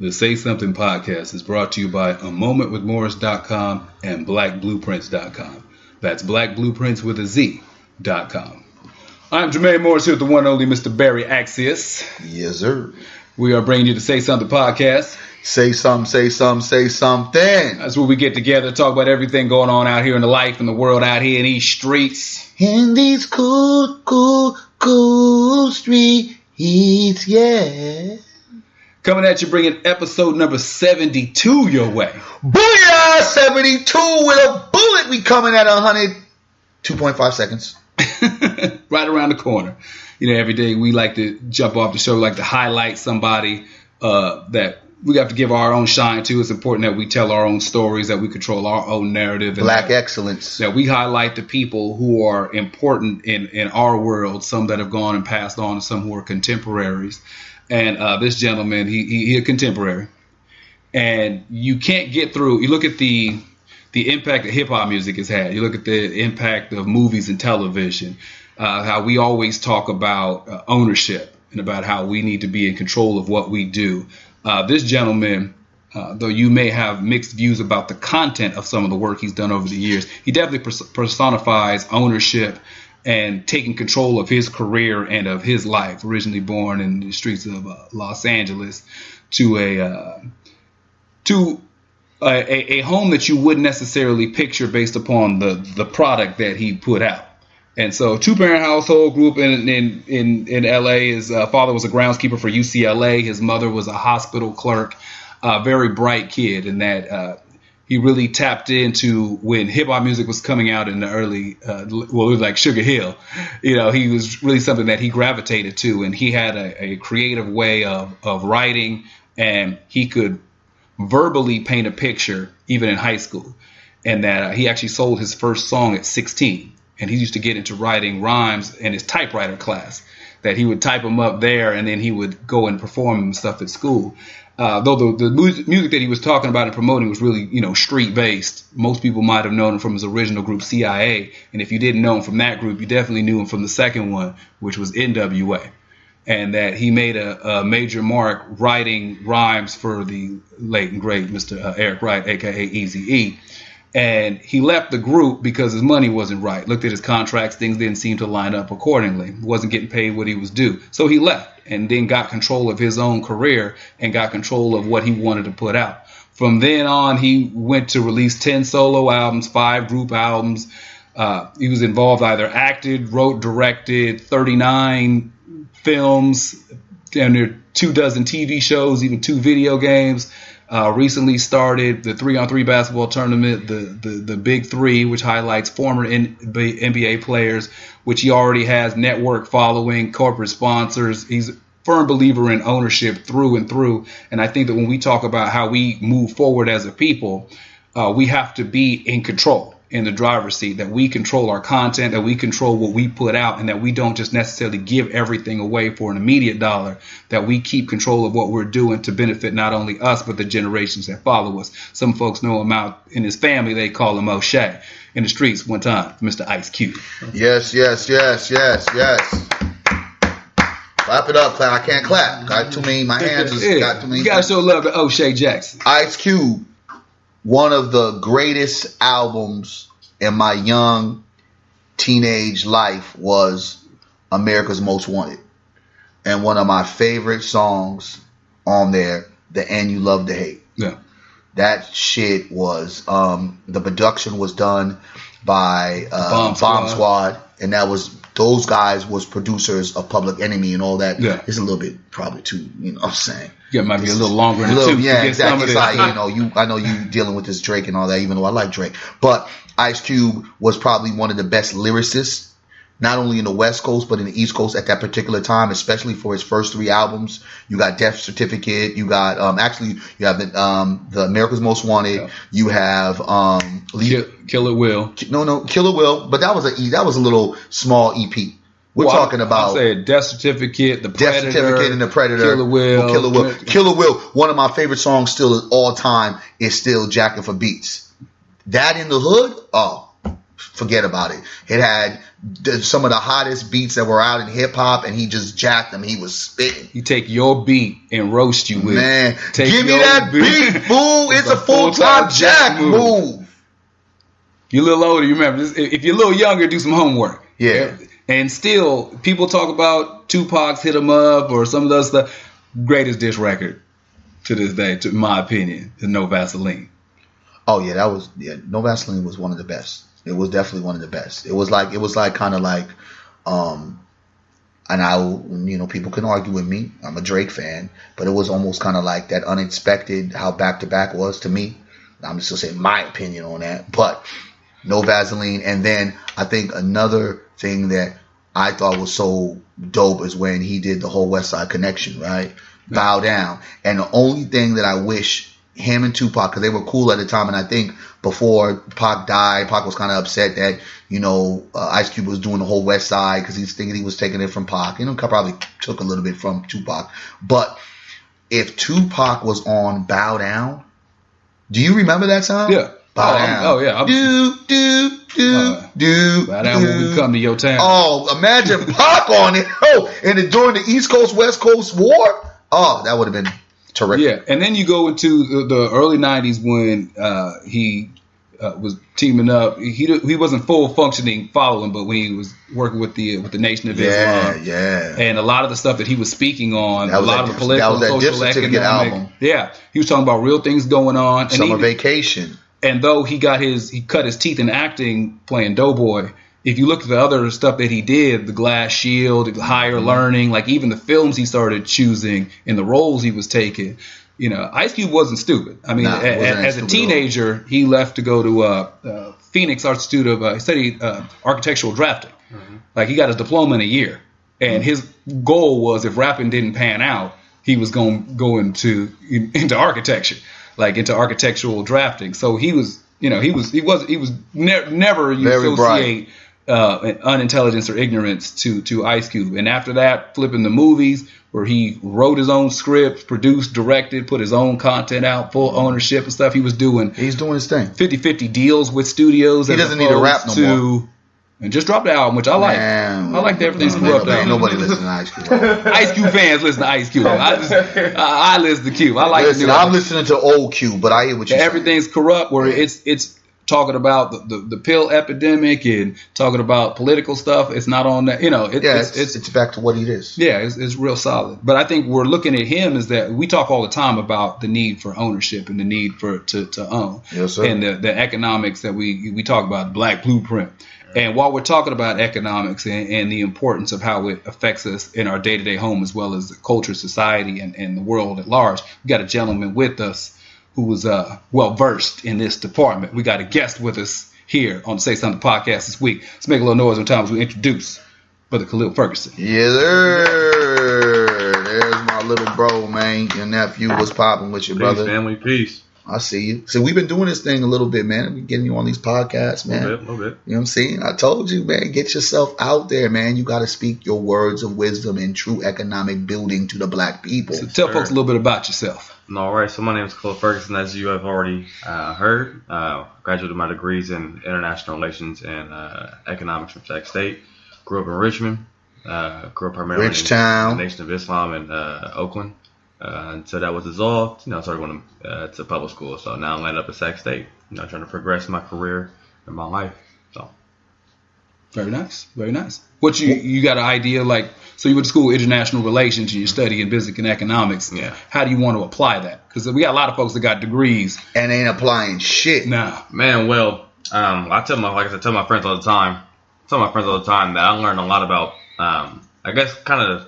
The Say Something podcast is brought to you by amomentwithmorris.com and blackblueprints.com. That's blackblueprints with a Z.com. I'm Jermaine Morris here with the one and only Mr. Barry Accius. Yes, sir. We are bringing you the Say Something podcast. Say something, say something, say something. That's where we get together, talk about everything going on out here in the life and the world out here in these streets. In these cool streets, yeah. Coming at you, bringing episode number 72 your way. Booyah! 72 with a bullet. We coming at 2.5 seconds. Right around the corner. You know, every day we like to jump off the show, like to highlight somebody that we have to give our own shine to. It's important that we tell our own stories, that we control our own narrative. Black excellence. That we highlight the people who are important in our world, some that have gone and passed on, and some who are contemporaries. And this gentleman, he a contemporary. And you can't get through. You look at the impact that hip-hop music has had. You look at the impact of movies and television, how we always talk about ownership and about how we need to be in control of what we do. This gentleman, though you may have mixed views about the content of some of the work he's done over the years, he definitely personifies ownership and taking control of his career and of his life. Originally born in the streets of Los Angeles, to a home that you wouldn't necessarily picture based upon the product that he put out. And so, two-parent household, grew up in L.A. His father was a groundskeeper for UCLA. His mother was a hospital clerk. Very bright kid, in that he really tapped into when hip-hop music was coming out in the early, it was like Sugar Hill. You know, he was really something that he gravitated to, and he had a creative way of writing, and he could verbally paint a picture even in high school. And that he actually sold his first song at 16. And he used to get into writing rhymes in his typewriter class, that he would type them up there and then he would go and perform them stuff at school. Though the music that he was talking about and promoting was really, street based. Most people might have known him from his original group CIA. And if you didn't know him from that group, you definitely knew him from the second one, which was NWA. And that he made a major mark writing rhymes for the late and great Mr. Eric Wright, a.k.a. Eazy-E. And he left the group because his money wasn't right. Looked at his contracts, things didn't seem to line up accordingly. He wasn't getting paid what he was due. So he left and then got control of his own career and got control of what he wanted to put out. From then on, he went to release 10 solo albums, 5 group albums. He was involved, either acted, wrote, directed, 39 films, and there are 24 TV shows, even 2 video games. Recently started the 3-on-3 basketball tournament, the Big Three, which highlights former NBA players, which he already has network following, corporate sponsors. He's a firm believer in ownership through and through. And I think that when we talk about how we move forward as a people, we have to be in control, in the driver's seat, that we control our content, that we control what we put out, and that we don't just necessarily give everything away for an immediate dollar, that we keep control of what we're doing to benefit not only us, but the generations that follow us. Some folks know him out in his family. They call him O'Shea. In the streets one time, Mr. Ice Cube. Yes. Clap it up. I can't clap. Got too many. My hands got too many. You got to show love to O'Shea Jackson. Ice Cube. One of the greatest albums in my young teenage life was America's Most Wanted. And one of my favorite songs on there, The And You Love to Hate. Yeah. That shit was, the production was done by Bomb Squad. And those guys was producers of Public Enemy and all that. Yeah. It's a little bit probably too, what I'm saying. Yeah, it might be a little longer in the tooth. Yeah, exactly. It's like, I know you dealing with this Drake and all that, even though I like Drake. But Ice Cube was probably one of the best lyricists, not only in the West Coast, but in the East Coast at that particular time, especially for his first 3 albums. You got Death Certificate. You got, you have the America's Most Wanted. Yeah. You have, Kill It Will. No, Kill It Will. But that was a little small EP. We're talking about. I said Death Certificate, The Predator. Death Certificate and The Predator. Kill It Will. Kill It Will. One of my favorite songs still all time is still Jackin' for Beats. That in the Hood. Oh, forget about it. It had some of the hottest beats that were out in hip hop, and he just jacked them. He was spitting. You take your beat and roast you with. Man, Take give me your that beat, fool. It's a full-time jack move. You're a little older, you remember. If you're a little younger, do some homework. Yeah. And still, people talk about Tupac's Hit 'Em Up or some of the other stuff. Greatest diss record to this day, to my opinion, is No Vaseline. Oh yeah, No Vaseline was one of the best. It was definitely one of the best. It was like kind of like, and people can argue with me. I'm a Drake fan, but it was almost kind of like that unexpected how back to back was to me. I'm just gonna say my opinion on that, but No Vaseline. And then I think another thing that I thought was so dope is when he did the whole West Side Connection, right? Yeah. Bow Down. And the only thing that I wish him and Tupac, because they were cool at the time, and I think before Pac died, Pac was kind of upset that, Ice Cube was doing the whole West Side because he's thinking he was taking it from Pac. Probably took a little bit from Tupac. But if Tupac was on Bow Down, do you remember that song? Yeah. Bow Down. Oh, yeah. Bow Down when we come to your town. Oh, imagine Pac on it. Oh, and during the East Coast, West Coast war. Oh, that would have been terrific. Yeah, and then you go into the early 90s when he was teaming up. He wasn't full functioning following, but when he was working with the Nation of Islam. Yeah. And a lot of the stuff that he was speaking on, a lot of the political, social, economic album. Yeah, he was talking about real things going on. Summer Vacation. And though he cut his teeth in acting playing Doughboy, if you look at the other stuff that he did, the Glass Shield, Higher Learning, like even the films he started choosing and the roles he was taking, Ice Cube wasn't stupid. I mean, as a teenager, he left to go to Phoenix Art Institute of he studied architectural drafting. Mm-hmm. Like he got his diploma in a year, and his goal was if rapping didn't pan out, he was going to go into architecture, like into architectural drafting. So he was, never you associate unintelligence or ignorance to Ice Cube. And after that, flipping the movies where he wrote his own scripts, produced, directed, put his own content out, full ownership and stuff. He's doing his thing. 50-50 deals with studios. He doesn't need to rap no more. And just dropped the album, which I like. I like the Everything's Corrupt album. Nobody listens to Ice Cube. Ice Cube fans listen to Ice Cube. I listen to Cube. I like. Listen, I'm listening to old Cube, but I hear what you're saying. Everything's Corrupt, where it's talking about the pill epidemic and talking about political stuff. It's not on that. It's back to what it is. Yeah, it's real solid. But I think we're looking at him is that we talk all the time about the need for ownership and the need to own. Yes, sir. And the economics that we talk about, the Black Blueprint. And while we're talking about economics and the importance of how it affects us in our day-to-day home as well as the culture, society, and the world at large, we got a gentleman with us who was well-versed in this department. We got a guest with us here on the Say Something podcast this week. Let's make a little noise one time as we introduce Brother Khalil Ferguson. Yes, sir. There's my little bro, man. Your nephew. What's popping with you, brother? Peace, family. Peace. I see you. So we've been doing this thing a little bit, man. We're getting you on these podcasts, man. A little bit. You know what I'm saying? I told you, man, get yourself out there, man. You got to speak your words of wisdom and true economic building to the black people. So tell folks a little bit about yourself. All right. So my name is Khalil Ferguson, as you have already heard. Graduated my degrees in international relations and economics from Sac State. Grew up in Richmond. Grew up primarily in the Nation of Islam in Oakland. Until that was dissolved, I started going to public school. So now I'm landed up at Sac State, trying to progress my career and my life. So very nice, very nice. What you got an idea like? So you went to school international relations and you're studying business and economics. Yeah. How do you want to apply that? Because we got a lot of folks that got degrees and ain't applying shit. Nah, man. Well, I tell my friends all the time. That I learned a lot about. I guess kind of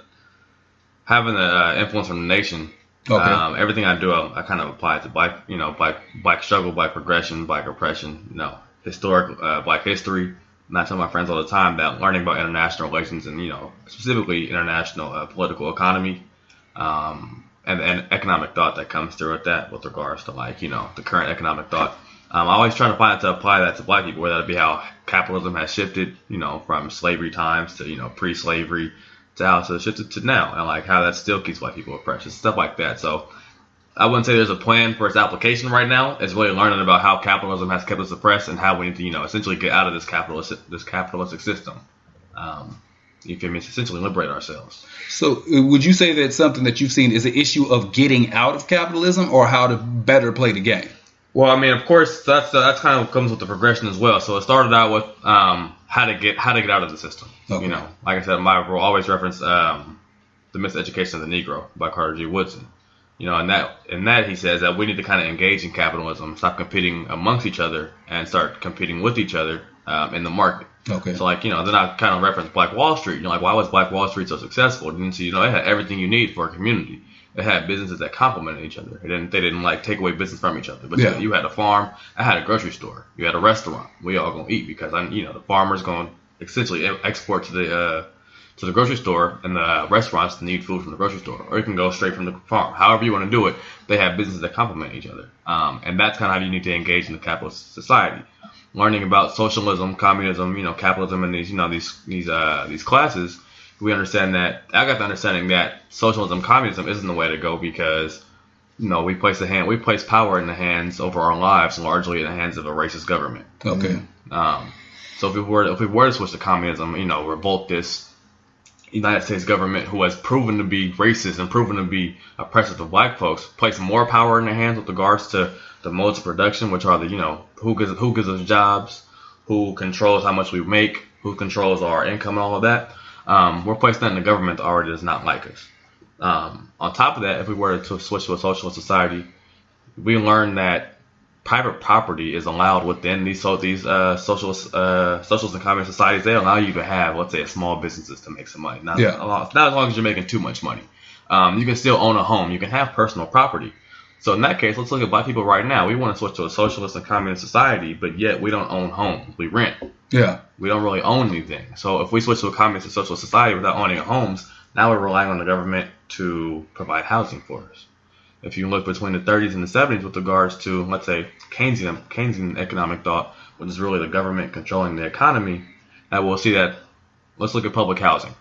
having the influence from the nation. Okay. Everything I do, I kind of apply to black struggle, black progression, black oppression, historic black history. And I tell my friends all the time that learning about international relations and, specifically international political economy, and economic thought that comes through with that with regards to the current economic thought. I always try to find to apply that to black people, whether that be how capitalism has shifted, from slavery times to, pre-slavery, to how it's shifted to now, and how that still keeps white people oppressed, stuff like that. So I wouldn't say there's a plan for its application right now. It's really learning about how capitalism has kept us oppressed and how we need to, essentially get out of this capitalistic system. You feel me? It's essentially liberate ourselves. So would you say that something that you've seen is an issue of getting out of capitalism or how to better play the game? Well, I mean, of course, that's kind of comes with the progression as well. So it started out with how to get out of the system. Okay. Like I said, my role always reference The Miseducation of the Negro by Carter G. Woodson. In that he says that we need to kind of engage in capitalism, stop competing amongst each other, and start competing with each other in the market. Okay. So then I kind of reference Black Wall Street. Why was Black Wall Street so successful? It had everything you need for a community. It had businesses that complemented each other. They didn't like take away business from each other. But you had a farm. I had a grocery store. You had a restaurant. We all gonna eat because the farmer's gonna essentially export to the grocery store, and the restaurants need food from the grocery store, or you can go straight from the farm. However you want to do it, they have businesses that complement each other, and that's kind of how you need to engage in the capitalist society. Learning about socialism, communism, capitalism, and these classes, we understand that. I got the understanding that socialism, communism isn't the way to go because we place power in the hands over our lives, largely in the hands of a racist government. Okay. So if we were to switch to communism, revolt this United States government who has proven to be racist and proven to be oppressive of black folks, place more power in their hands with regards to the modes of production, which are who gives us jobs, who controls how much we make, who controls our income and all of that. We're placing that in the government that already does not like us. On top of that, if we were to switch to a socialist society, we learn that private property is allowed within these socialist and communist societies. They allow you to have, let's say, small businesses to make some money. Not as long as you're making too much money. You can still own a home. You can have personal property. So in that case, let's look at black people right now. We want to switch to a socialist and communist society, but yet we don't own homes. We rent. Yeah. We don't really own anything. So if we switch to a communist and socialist society without owning homes, now we're relying on the government to provide housing for us. If you look between the 30s and the 70s with regards to, let's say, Keynesian economic thought, which is really the government controlling the economy, we'll see that. Let's look at public housing.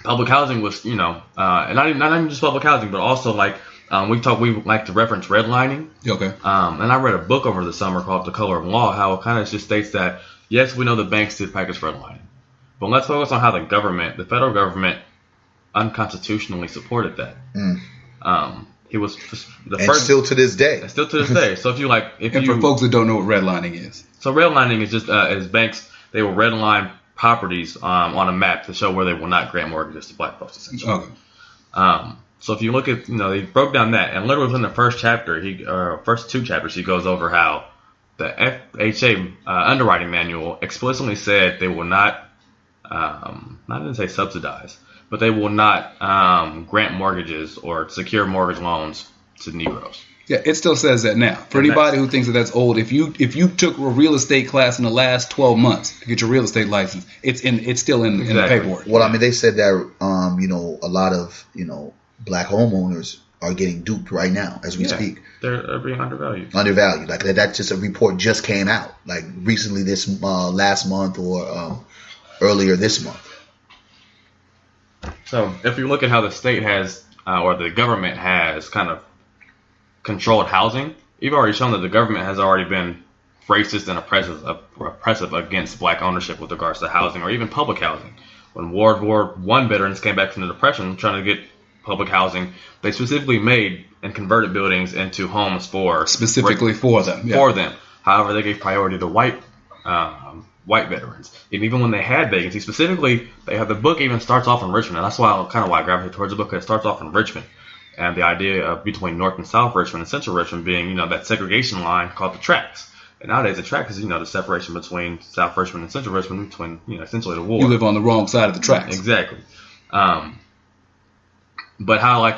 Public housing was, and not even just public housing, but also we like to reference redlining. Okay. And I read a book over the summer called The Color of Law, how it kind of just states that, yes, we know the banks did practice redlining, but let's focus on how the federal government, unconstitutionally supported that. He was the first. Still to this day. Still to this day. So for folks that don't know what redlining is. So redlining is just as banks, they will redline properties on a map to show where they will not grant mortgages to black folks, essentially. Okay. So if you look at, they broke down that, and literally within the first chapter, first two chapters, he goes over how the FHA underwriting manual explicitly said they will not, I didn't say subsidize, but they will not grant mortgages or secure mortgage loans to Negroes. Yeah, it still says that now. For anybody who thinks that that's old, if you took a real estate class in the last 12 months to get your real estate license, it's still in the paperwork. Well, I mean, they said that a lot of black homeowners are getting duped right now as we speak. They're being undervalued. Like that's just a report just came out, like recently this last month or earlier this month. So if you look at how the state has, or the government has kind of controlled housing, you've already shown that the government has already been racist and oppressive against black ownership with regards to housing or even public housing. When World War I veterans came back from the Depression trying to get public housing, they specifically made and converted buildings into homes for them. However, they gave priority to white veterans. And even when they had vacancies, specifically, the book even starts off in Richmond. And that's why I gravitated towards the book, because it starts off in Richmond. And the idea of between North and South Richmond and Central Richmond being, that segregation line called the tracks. And nowadays the track is, the separation between South Richmond and Central Richmond, between, essentially the war. You live on the wrong side of the tracks. Exactly. But how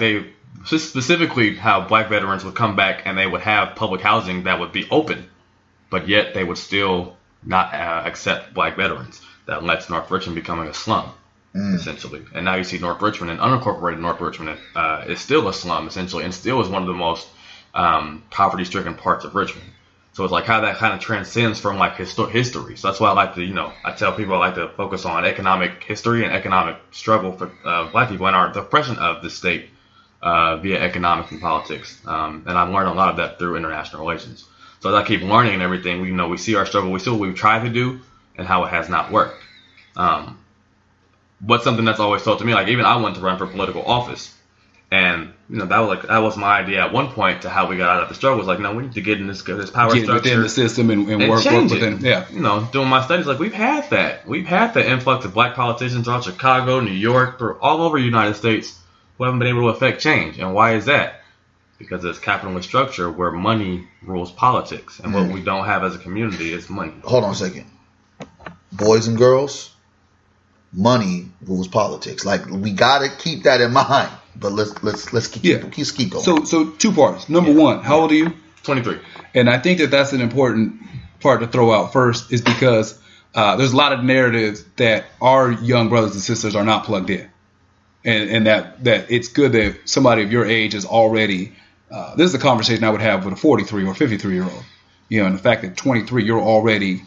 specifically how black veterans would come back and they would have public housing that would be open, but yet they would still not accept black veterans. That led to North Richmond becoming a slum, essentially. And now you see North Richmond and unincorporated North Richmond is still a slum, essentially, and still is one of the most poverty-stricken parts of Richmond. So it's like how that kind of transcends from history. So that's why I like to, I tell people I like to focus on economic history and economic struggle for black people and the oppression of the state via economics and politics. And I've learned a lot of that through international relations. So as I keep learning and everything, we see our struggle, we see what we've tried to do and how it has not worked. But something that's always told to me, like even I wanted to run for political office. And that was my idea at one point to how we got out of the struggle. Was like, no, we need to get in this power structure within the system and work within. Yeah, doing my studies, like we've had that influx of black politicians throughout Chicago, New York, or all over the United States who haven't been able to affect change. And why is that? Because it's capitalist structure where money rules politics, and what we don't have as a community is money. Hold on a second, boys and girls, money rules politics. Like we gotta keep that in mind. But let's keep going. So 2 parts. Number one, how old are you? 23. And I think that's an important part to throw out first, is because there's a lot of narratives that our young brothers and sisters are not plugged in, and that it's good that somebody of your age is already. This is a conversation I would have with a 43 or 53-year-old. And the fact that 23, you're already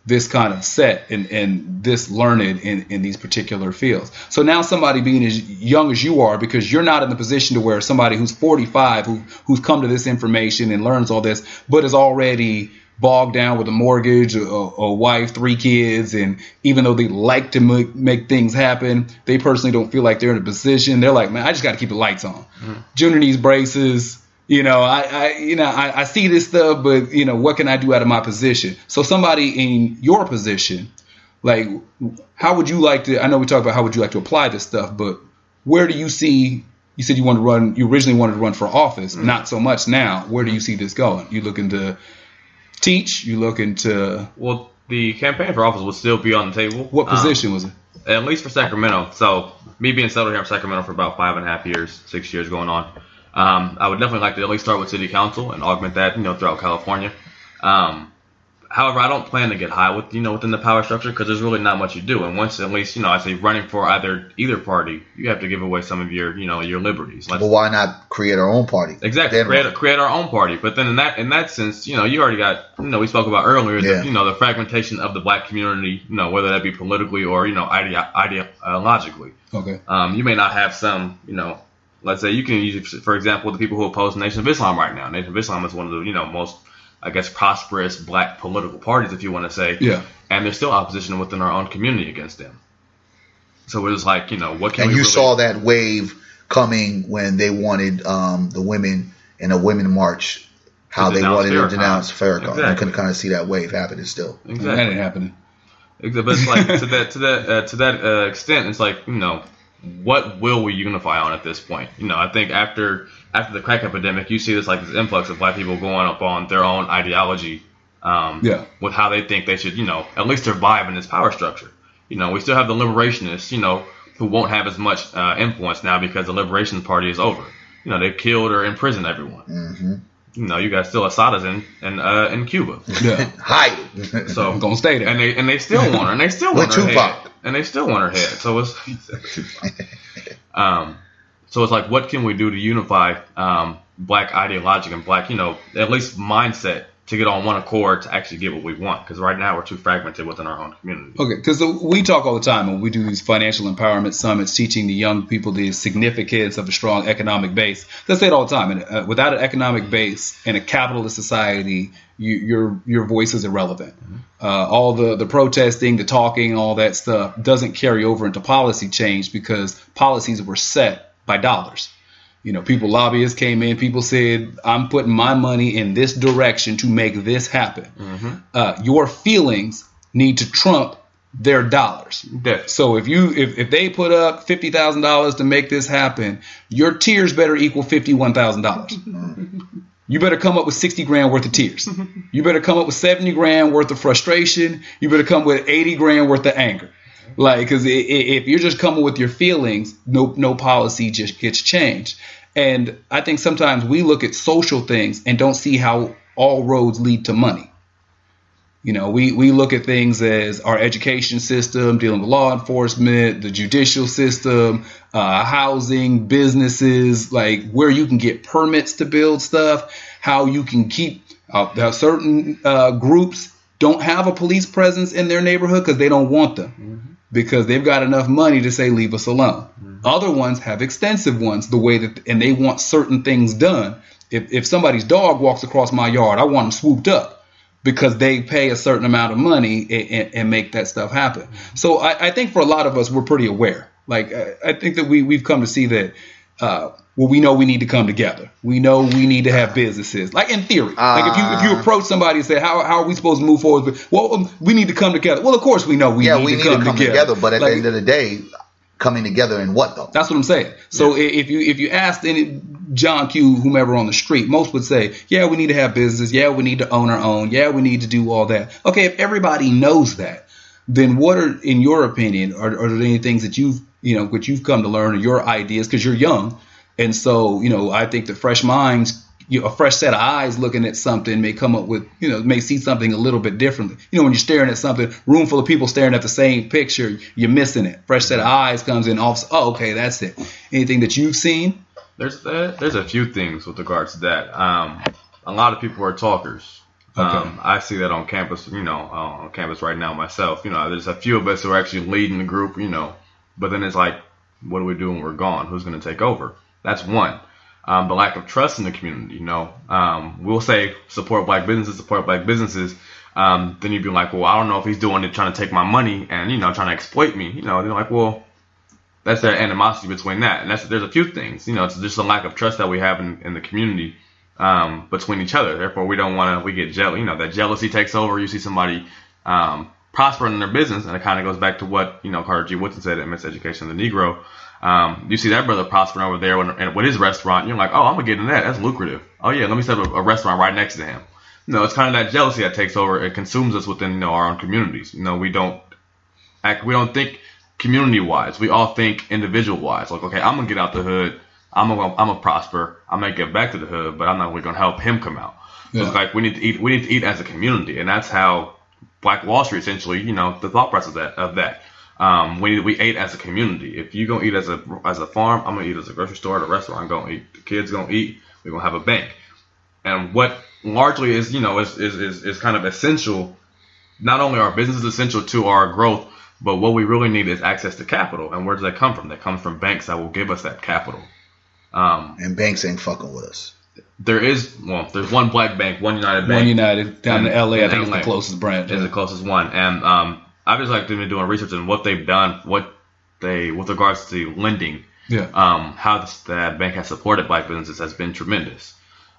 this kind of set and this learned in these particular fields. So now somebody being as young as you are, because you're not in the position to where somebody who's 45 who's come to this information and learns all this, but is already bogged down with a mortgage, a wife, 3 kids, and even though they like to make things happen, they personally don't feel like they're in a position. They're like, man, I just got to keep the lights on. Junior needs braces. I see this stuff, but what can I do out of my position? So somebody in your position, like, how would you like to? I know we talked about how would you like to apply this stuff, but where do you see? You said you originally wanted to run for office, not so much now. Where do you see this going? You looking to teach? You looking to? Well, the campaign for office will still be on the table. What position was it? At least for Sacramento. So me being settled here in Sacramento for about 5.5 years, 6 years going on. I would definitely like to at least start with city council and augment that, throughout California. However, I don't plan to get high within the power structure, because there's really not much you do. And once at least, I say running for either party, you have to give away some of your liberties. But why not create our own party? Exactly, create our own party. But then in that sense, you already got, we spoke about earlier, the fragmentation of the black community, whether that be politically or ideologically. Okay. You may not have some, let's say you can use, for example, the people who oppose the Nation of Islam right now. Nation of Islam is one of the most, I guess, prosperous black political parties, if you want to say. Yeah. And there's still opposition within our own community against them. So it was like, what can and we you saw that wave coming when they wanted the women in a women march, how they wanted to denounce Farrakhan. Exactly. You can kind of see that wave happening still. Exactly. That ain't happening. But it's like to that extent, it's like, what will we unify on at this point? I think after the crack epidemic, you see this influx of black people going up on their own ideology, with how they think they should, at least survive in this power structure. We still have the liberationists, who won't have as much influence now because the Liberation Party is over. They've killed or imprisoned everyone. Mm-hmm. You got still Asada's in Cuba. Yeah, hide. So I'm gonna stay there, and they still want her, and they still want her Tupac. head, and they still want her head. So it's so it's like, what can we do to unify black ideology and black, at least mindset, to get on one accord to actually get what we want? Because right now we're too fragmented within our own community. Okay, because we talk all the time when we do these financial empowerment summits, teaching the young people the significance of a strong economic base. They say it all the time. And without an economic base in a capitalist society, your voice is irrelevant. All the protesting, the talking, all that stuff doesn't carry over into policy change, because policies were set by dollars. Lobbyists came in, people said, I'm putting my money in this direction to make this happen. Mm-hmm. Your feelings need to trump their dollars. Definitely. So if they put up $50,000 to make this happen, your tears better equal $51,000. You better come up with 60 grand worth of tears. You better come up with 70 grand worth of frustration. You better come with 80 grand worth of anger. Because if you're just coming with your feelings, no policy just gets changed. And I think sometimes we look at social things and don't see how all roads lead to money. We look at things as our education system, dealing with law enforcement, the judicial system, housing, businesses, like where you can get permits to build stuff, how you can keep certain groups don't have a police presence in their neighborhood because they don't want them. because they've got enough money to say leave us alone. Other ones have extensive ones, the way that, and they want certain things done. If somebody's dog walks across my yard, I want them swooped up because they pay a certain amount of money and make that stuff happen. So I think for a lot of us, we're pretty aware. Like I think that we've come to see that. Well, we know we need to come together. We know we need to have businesses. Like in theory, like if you approach somebody and say, how are we supposed to move forward? Well, we need to come together. Well, of course we know we need to come together. But at the end of the day, coming together in what though? That's what I'm saying. So if you asked any John Q, whomever on the street, most would say, yeah, we need to have business. Yeah, we need to own our own. Yeah, we need to do all that. Okay, if everybody knows that, then what are, in your opinion, are there any things that which you've come to learn, or your ideas, because you're young? And so, I think that fresh minds, a fresh set of eyes looking at something may come up with, may see something a little bit differently. When you're staring at something, room full of people staring at the same picture, you're missing it. Fresh set of eyes comes in, okay, that's it. Anything that you've seen? There's a few things with regards to that. A lot of people are talkers. Okay. I see that on campus, on campus right now myself. There's a few of us who are actually leading the group, but then it's like, what do we do when we're gone? Who's going to take over? That's one. The lack of trust in the community, we'll say support black businesses. Then you'd be like, well, I don't know if he's doing it trying to take my money and, trying to exploit me. They're like, well, that's that animosity between that. And there's a few things, it's just a lack of trust that we have in the community between each other. Therefore, we get jealous. That jealousy takes over. You see somebody prospering in their business, and it kind of goes back to what, Carter G. Woodson said at Miseducation of the Negro. You see that brother prospering over there with his restaurant. You're like, oh, I'm going to get in that. That's lucrative. Oh, yeah, let me set up a restaurant right next to him. It's kind of that jealousy that takes over. It consumes us within, our own communities. We don't think community-wise. We all think individual-wise. Like, okay, I'm going to get out the hood. I'm gonna prosper. I'm going to get back to the hood, but I'm not really going to help him come out. So it's like we need to eat as a community. And that's how Black Wall Street, essentially, the thought process of that. We ate as a community. If you gonna eat as a farm, I'm gonna eat as a grocery store, at a restaurant. I'm gonna eat. The kids gonna eat. We're gonna have a bank. And what largely is kind of essential. Not only are businesses essential to our growth, but what we really need is access to capital. And where does that come from? That comes from banks that will give us that capital. And banks ain't fucking with us. There's one black bank, one United Bank. One United down in LA. I think it's the closest branch. It's the closest one. And I've just been doing research on what they've done, with regards to lending. Yeah. How that bank has supported black businesses has been tremendous.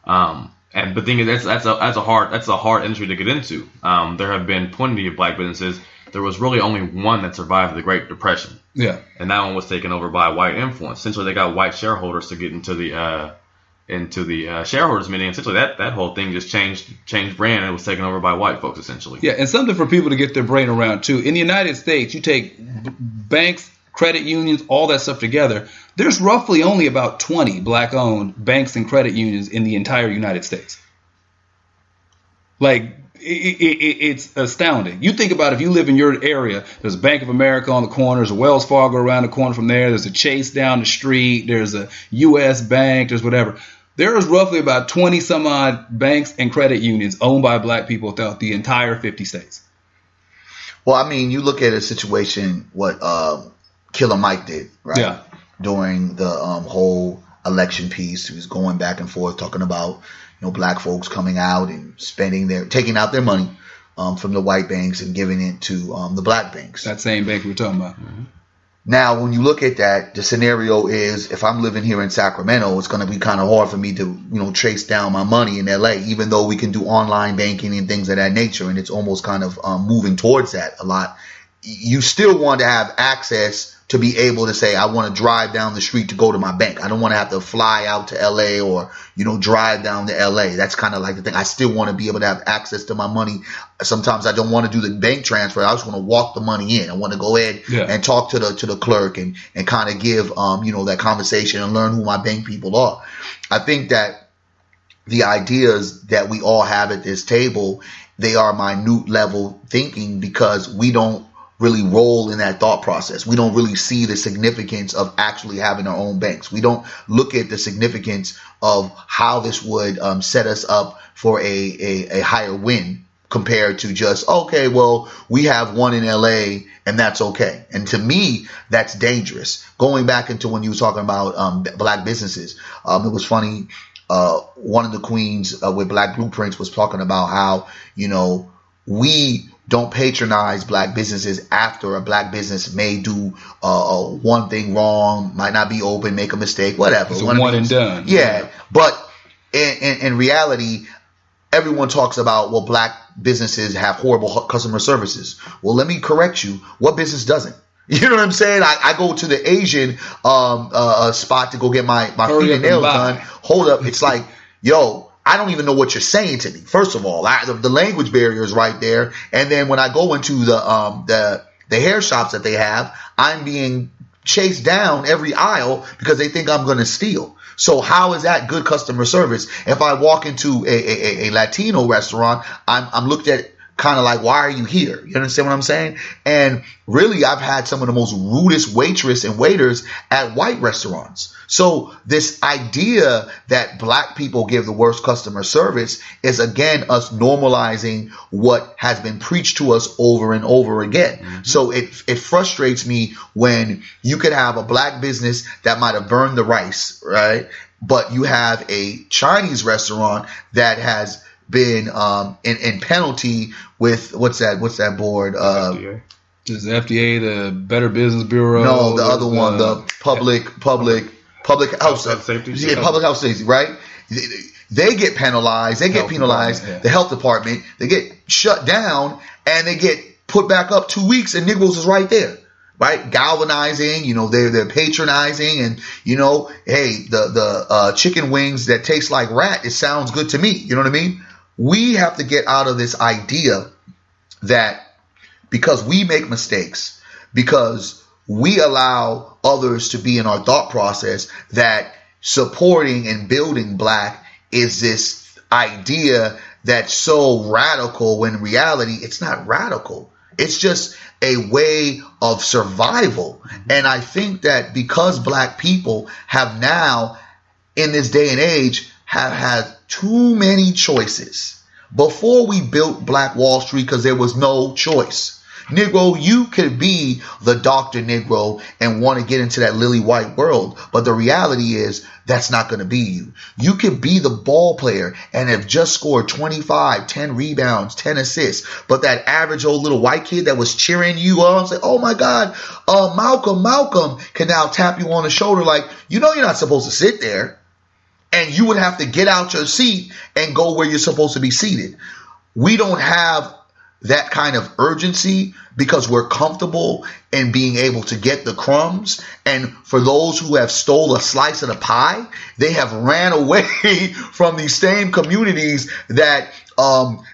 And the thing is, that's a hard industry to get into. There have been plenty of black businesses. There was really only one that survived the Great Depression. Yeah. And that one was taken over by white influence. Essentially, they got white shareholders to get into the shareholders meeting. Essentially, that whole thing just changed brand, and it was taken over by white folks, essentially. Yeah, and something for people to get their brain around too. In the United States, you take banks, credit unions, all that stuff together. There's roughly only about 20 black-owned banks and credit unions in the entire United States. Like, it's astounding. You think about if you live in your area, there's a Bank of America on the corner, there's a Wells Fargo around the corner from there's a Chase down the street, there's a U.S. Bank, there's whatever. There is roughly about 20 some odd banks and credit unions owned by black people throughout the entire 50 states. Well, I mean, you look at a situation what Killer Mike did, right? Yeah. During the whole election piece, he was going back and forth talking about black folks coming out and taking out their money from the white banks and giving it to the black banks. That same bank we're talking about. Mm-hmm. Now, when you look at that, the scenario is if I'm living here in Sacramento, it's going to be kind of hard for me to, trace down my money in LA, even though we can do online banking and things of that nature. And it's almost kind of moving towards that a lot. You still want to have access to be able to say, I want to drive down the street to go to my bank. I don't want to have to fly out to LA or, drive down to LA. That's kind of like the thing. I still want to be able to have access to my money. Sometimes I don't want to do the bank transfer. I just want to walk the money in. I want to go ahead and talk to the clerk and kind of give, that conversation and learn who my bank people are. I think that the ideas that we all have at this table, they are minute level thinking because we don't really roll in that thought process. We don't really see the significance of actually having our own banks. We don't look at the significance of how this would set us up for a higher win compared to just, okay, well, we have one in LA and that's okay. And to me, that's dangerous. Going back into when you were talking about black businesses, it was funny. One of the queens with Black Blueprints was talking about how, we don't patronize black businesses after a black business may do one thing wrong, might not be open, make a mistake, whatever. It's a one and done. Yeah. But in reality, everyone talks about, well, black businesses have horrible customer services. Well, let me correct you. What business doesn't? You know what I'm saying? I go to the Asian spot to go get my feet and nails done. Hold up. It's like, yo, I don't even know what you're saying to me. First of all, the language barrier is right there. And then when I go into the hair shops that they have, I'm being chased down every aisle because they think I'm going to steal. So how is that good customer service? If I walk into a Latino restaurant, I'm looked at kind of like, why are you here? You understand what I'm saying? And really, I've had some of the most rudest waitress and waiters at white restaurants. So this idea that black people give the worst customer service is, again, us normalizing what has been preached to us over and over again. Mm-hmm. So it frustrates me when you could have a black business that might have burned the rice, right? But you have a Chinese restaurant that has been in penalty with what's that board? FDA. Is the FDA the Better Business Bureau? No, the other one, the public health safety. Yeah, public health safety, right? They get penalized. They get penalized. Yeah. The health department, they get shut down and they get put back up 2 weeks, and Negroes is right there. Right, galvanizing, they're patronizing, and hey, the chicken wings that taste like rat, it sounds good to me. You know what I mean? We have to get out of this idea that because we make mistakes, because we allow others to be in our thought process, that supporting and building black is this idea that's so radical, when in reality it's not radical. It's just a way of survival. And I think that because black people have now, in this day and age, have had too many choices. Before we built Black Wall Street, because there was no choice. Negro, you could be the Dr. Negro and want to get into that lily white world. But the reality is that's not going to be you. You could be the ball player and have just scored 25, 10 rebounds, 10 assists. But that average old little white kid that was cheering you on, say, oh my God, Malcolm can now tap you on the shoulder like, you're not supposed to sit there. And you would have to get out your seat and go where you're supposed to be seated. We don't have that kind of urgency because we're comfortable in being able to get the crumbs. And for those who have stole a slice of the pie, they have ran away from these same communities that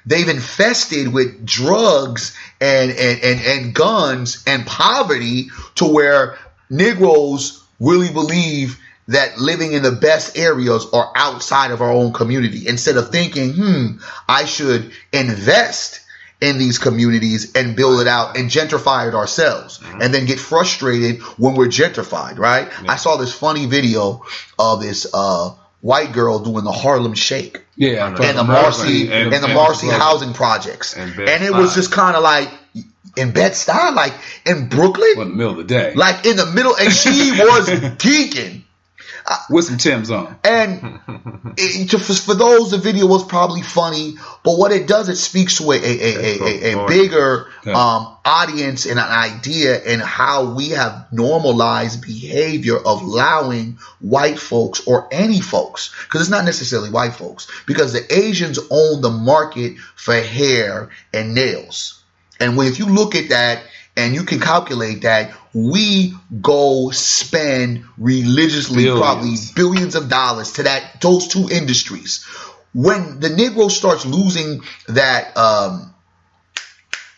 they've infested with drugs and guns and poverty, to where Negroes really believe that living in the best areas are outside of our own community, instead of thinking, I should invest in these communities and build it out and gentrify it ourselves, and then get frustrated when we're gentrified, right? Yeah. I saw this funny video of this white girl doing the Harlem Shake, and the Marcy housing projects, and it was just kind of like in Bed-Stuy, like in Brooklyn, in the middle of the day, like in the middle, and she was geeking. With some Tim's on. And for those, the video was probably funny, but what it does, it speaks to a bigger audience and an idea, and how we have normalized behavior of allowing white folks, or any folks, because it's not necessarily white folks, because the Asians own the market for hair and nails. And if you look at that, and you can calculate that, we go spend religiously probably billions of dollars to those two industries. When the Negro starts losing that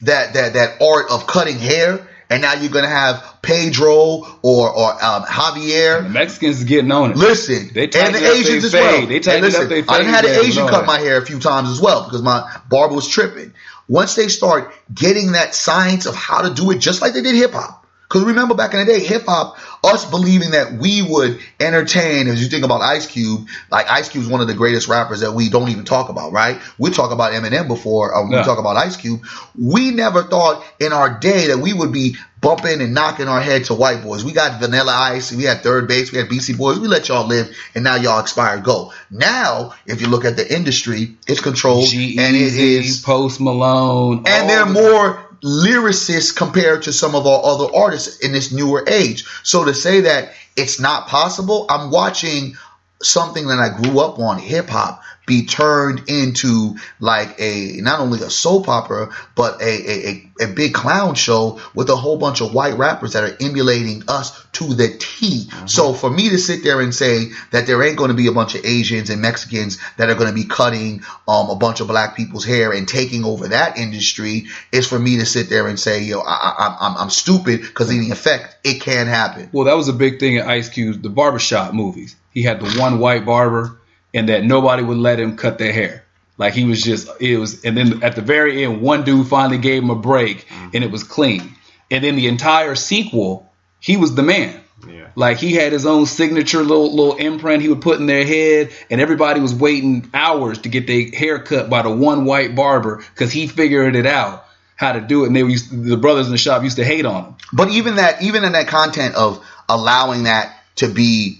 that art of cutting hair, and now you're gonna have Pedro or Javier. And the Mexicans getting on it. Listen, and the Asians as well. They tighten up their fade. I done had an Asian cut my hair a few times as well, because my barber was tripping. Once they start getting that science of how to do it, just like they did hip hop, Because remember back in the day, hip hop, us believing that we would entertain, as you think about Ice Cube, like Ice Cube is one of the greatest rappers that we don't even talk about, right? We talk about Eminem before we talk about Ice Cube. We never thought in our day that we would be bumping and knocking our head to white boys. We got Vanilla Ice, we had Third Base, we had BC Boys. We let y'all live, and now y'all expired. Go. Now, if you look at the industry, it's controlled, G-Eazy, and it is Post Malone, and they're more lyricists compared to some of our other artists in this newer age. So to say that it's not possible, I'm watching something that I grew up on, hip hop, be turned into like a not only a soap opera but a big clown show with a whole bunch of white rappers that are emulating us to the T. So for me to sit there and say that there ain't going to be a bunch of Asians and Mexicans that are going to be cutting a bunch of black people's hair and taking over that industry is for me to sit there and say, yo, I'm stupid, because in effect it can happen. Well, that was a big thing in Ice Cube, the barbershop movies. He had the one white barber, and that nobody would let him cut their hair. Like he was just, and then at the very end, one dude finally gave him a break, and it was clean. And then the entire sequel, he was the man. Yeah. Like he had his own signature little imprint he would put in their head, and everybody was waiting hours to get their hair cut by the one white barber because he figured it out how to do it. And the brothers in the shop used to hate on him. But even in that content of allowing that to be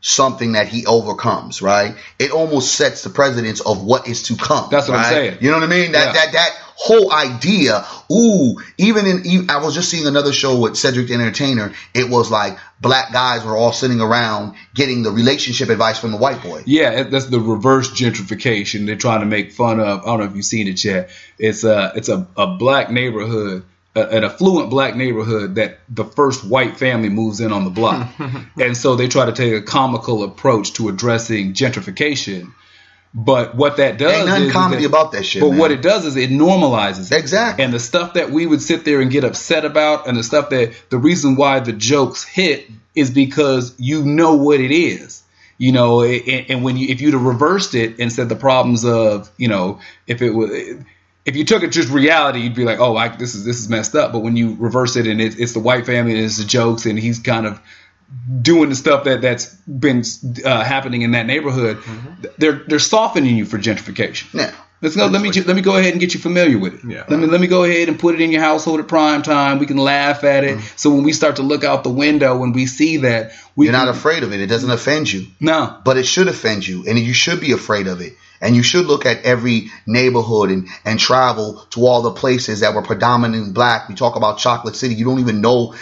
something that he overcomes, right? It almost sets the precedence of what is to come. That's what I'm saying. You know what I mean? That whole idea. I was just seeing another show with Cedric the Entertainer. It was like black guys were all sitting around getting the relationship advice from the white boy. Yeah, that's the reverse gentrification they're trying to make fun of. I don't know if you've seen it yet. It's a black neighborhood, an affluent black neighborhood that the first white family moves in on the block. And so they try to take a comical approach to addressing gentrification. But what that does ain't nothing comedy about that shit. But what it does is it normalizes it. Exactly. And the stuff that we would sit there and get upset about, and the reason why the jokes hit is because you know what it is. You know, and if you'd have reversed it and said the problems of, you know, if you took it just reality, you'd be like, oh, this is messed up. But when you reverse it and it's the white family and it's the jokes and he's kind of doing the stuff that's been happening in that neighborhood, they're softening you for gentrification. Yeah. Let me go ahead and get you familiar with it. Yeah. Let me go ahead and put it in your household at prime time. We can laugh at it. So when we start to look out the window, when we see that, you're not afraid of it. It doesn't offend you. No. But it should offend you, and you should be afraid of it. And you should look at every neighborhood and travel to all the places that were predominantly black. We talk about Chocolate City. You don't even know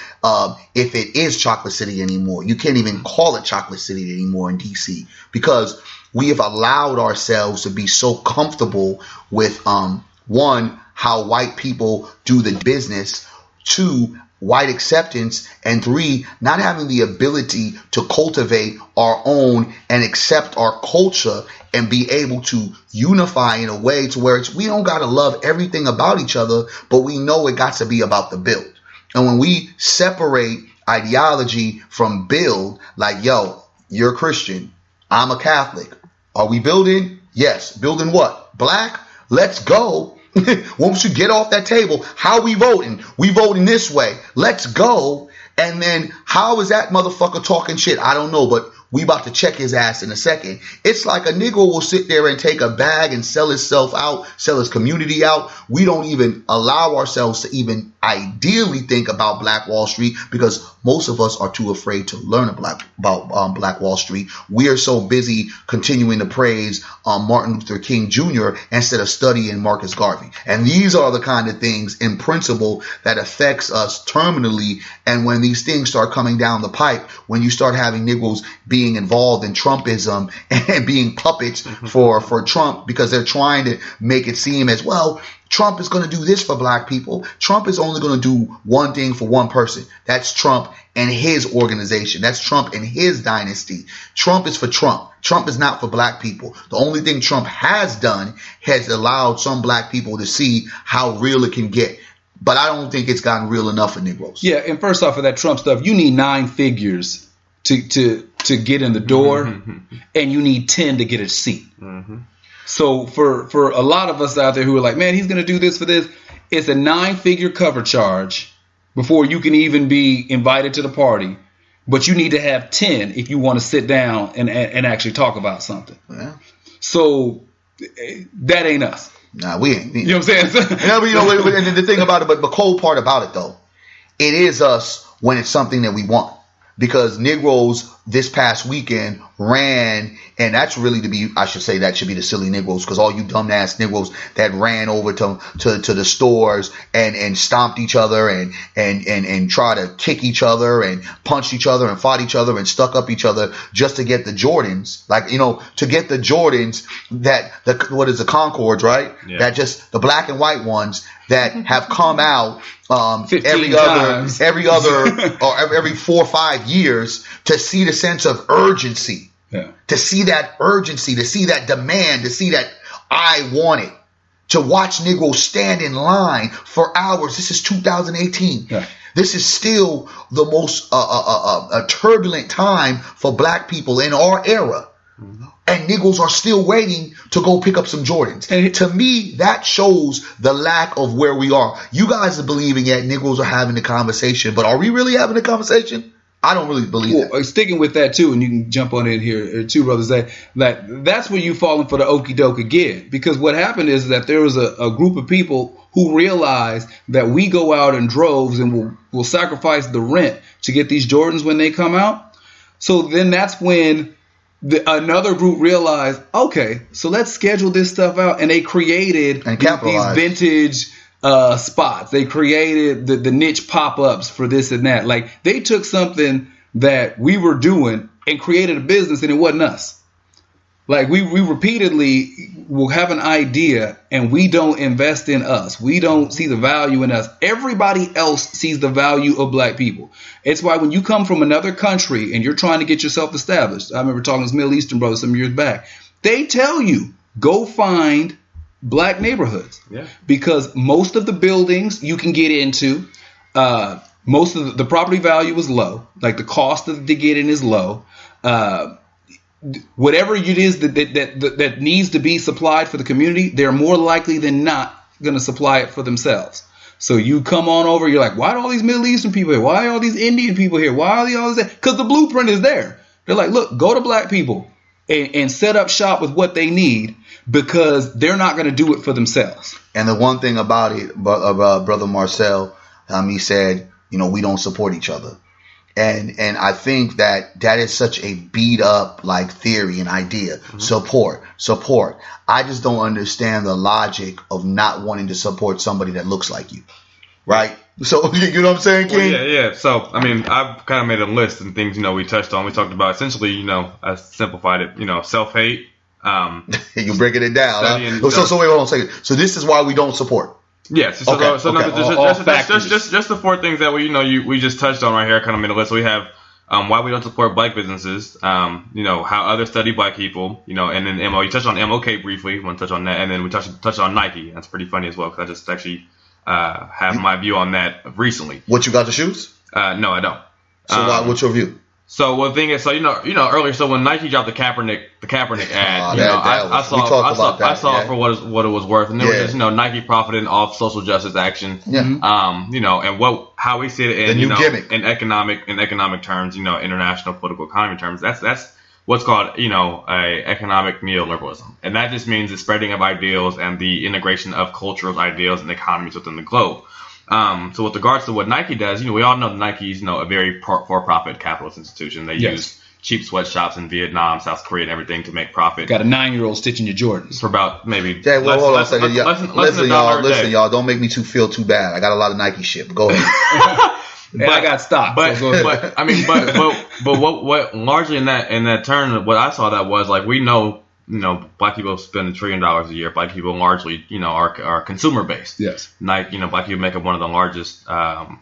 if it is Chocolate City anymore. You can't even call it Chocolate City anymore in DC, because we have allowed ourselves to be so comfortable with, one, how white people do the business, two, white acceptance, and three, not having the ability to cultivate our own and accept our culture and be able to unify in a way to where we don't got to love everything about each other, but we know it got to be about the build. And when we separate ideology from build, like, yo, you're a Christian, I'm a Catholic. Are we building? Yes. Building what? Black? Let's go. Once you get off that table, how we voting? We voting this way. Let's go. And then how is that motherfucker talking shit? I don't know, but we about to check his ass in a second. It's like a Negro will sit there and take a bag and sell himself out, sell his community out. We don't even allow ourselves to even ideally think about Black Wall Street, because most of us are too afraid to learn about Black Wall Street. We are so busy continuing to praise Martin Luther King Jr. instead of studying Marcus Garvey. And these are the kind of things in principle that affects us terminally. And when these things start coming down the pipe, when you start having Negroes being involved in Trumpism and being puppets for Trump, because they're trying to make it seem as, well, Trump is going to do this for black people. Trump is only going to do one thing for one person. That's Trump and his organization. That's Trump and his dynasty. Trump is for Trump. Trump is not for black people. The only thing Trump has done has allowed some black people to see how real it can get. But I don't think it's gotten real enough for Negroes. Yeah, and first off, for that Trump stuff, you need 9 figures to get in the door, and you need 10 to get a seat. So for a lot of us out there who are like, man, he's going to do this for this, it's a 9-figure cover charge before you can even be invited to the party. But you need to have 10 if you want to sit down and actually talk about something. Yeah. So that ain't us. Nah, we ain't. You know what I'm saying? Yeah, but and the thing about it, but the cold part about it though, it is us when it's something that we want. Because Negroes this past weekend ran, and that's really that should be the silly Negroes, because all you dumbass Negroes that ran over to the stores and stomped each other and try to kick each other and punched each other and fought each other and stuck up each other just to get the Jordans, to get the Jordans what is the Concords, right? Yeah. That just the black and white ones that have come out every every 4 or 5 years, to see the sense of urgency, to see that urgency, to see that demand, to see that I want it, to watch Negroes stand in line for hours. This is 2018. Yeah. This is still the most turbulent time for black people in our era. Mm-hmm. And Negroes are still waiting to go pick up some Jordans. And to me, that shows the lack of where we are. You guys are believing that Negroes are having the conversation, but are we really having the conversation? I don't really believe that. Sticking with that too, and you can jump on in here too, brothers. That's where you falling for the okie doke again. Because what happened is that there was a group of people who realized that we go out in droves and will sacrifice the rent to get these Jordans when they come out. So then that's when another group realized, okay, so let's schedule this stuff out, and they created these vintage spots. They created the niche pop-ups for this and that. Like, they took something that we were doing and created a business, and it wasn't us. Like, we repeatedly will have an idea and we don't invest in us. We don't see the value in us. Everybody else sees the value of black people. It's why when you come from another country and you're trying to get yourself established, I remember talking to this Middle Eastern brother some years back, they tell you, go find black neighborhoods. Yeah. Because most of the buildings you can get into, most of the property value is low. Like, the cost to get in is low. Whatever it is that needs to be supplied for the community, they're more likely than not going to supply it for themselves. So you come on over, you're like, why are all these Middle Eastern people here? Why are all these Indian people here? Why are they all this? Because the blueprint is there. They're like, look, go to black people and set up shop with what they need, because they're not going to do it for themselves. And the one thing about it, Brother Marcel, he said, we don't support each other. And I think that is such a beat up theory and idea. Mm-hmm. Support. I just don't understand the logic of not wanting to support somebody that looks like you. Right? So, you know what I'm saying, King? Well, yeah. So, I've kind of made a list and things, we touched on. We talked about essentially, I simplified it, self-hate. You breaking it down. Huh? So wait, hold on a second. So this is why we don't support. Yes. Just the 4 things that we just touched on right here. Kind of made a list. So we have why we don't support black businesses. How others study black people. And then you touched on MOK briefly. We want to touch on that, and then we touched on Nike. That's pretty funny as well, because I just actually have my view on that recently. What, you got the shoes? No, I don't. So what's your view? So the thing is, earlier, so when Nike dropped the Kaepernick ad, I saw it for what it was worth, and there was just, Nike profiting off social justice action, and how we see it in economic terms, international political economy terms. That's what's called a economic neoliberalism, and that just means the spreading of ideals and the integration of cultures, ideals, and economies within the globe. So with regards to what Nike does, we all know that Nike's, a very for-profit capitalist institution. They use cheap sweatshops in Vietnam, South Korea, and everything to make profit. Got a 9-year-old stitching your Jordans for about maybe. Hold on a second. Listen, y'all. Don't make me feel too bad. I got a lot of Nike shit. But go ahead. But I got stock. But what largely in that turn, what I saw that was we know. Black people spend $1 trillion a year. Black people largely, are consumer based. Yes. Nike, black people make up one of the largest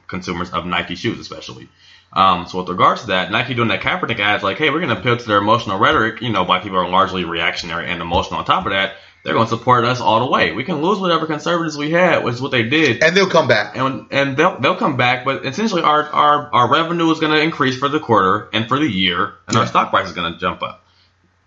consumers of Nike shoes, especially. So with regards to that, Nike doing that Kaepernick ads, hey, we're going to appeal to their emotional rhetoric. Black people are largely reactionary and emotional. On top of that, they're going to support us all the way. We can lose whatever conservatives we had, which is what they did, and they'll come back. And they'll come back, but essentially our revenue is going to increase for the quarter and for the year, and our stock price is going to jump up.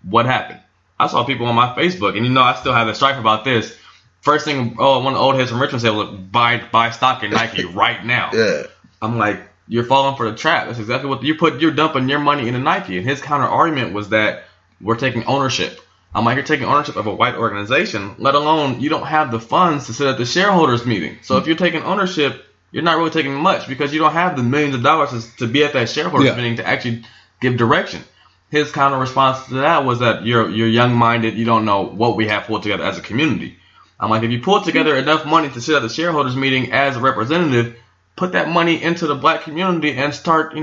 What happened? I saw people on my Facebook, and I still have the strife about this. First thing, one of the old heads from Richmond said, "Look, buy stock in Nike right now." Yeah. I'm like, you're falling for the trap. That's exactly what you're dumping your money into Nike. And his counter argument was that we're taking ownership. I'm like, you're taking ownership of a white organization, let alone you don't have the funds to sit at the shareholders meeting. So if you're taking ownership, you're not really taking much because you don't have the millions of dollars to be at that shareholders meeting to actually give direction. His counter response to that was that you're young-minded, you don't know what we have pulled together as a community. I'm like, if you pull together enough money to sit at the shareholders meeting as a representative, put that money into the black community and start,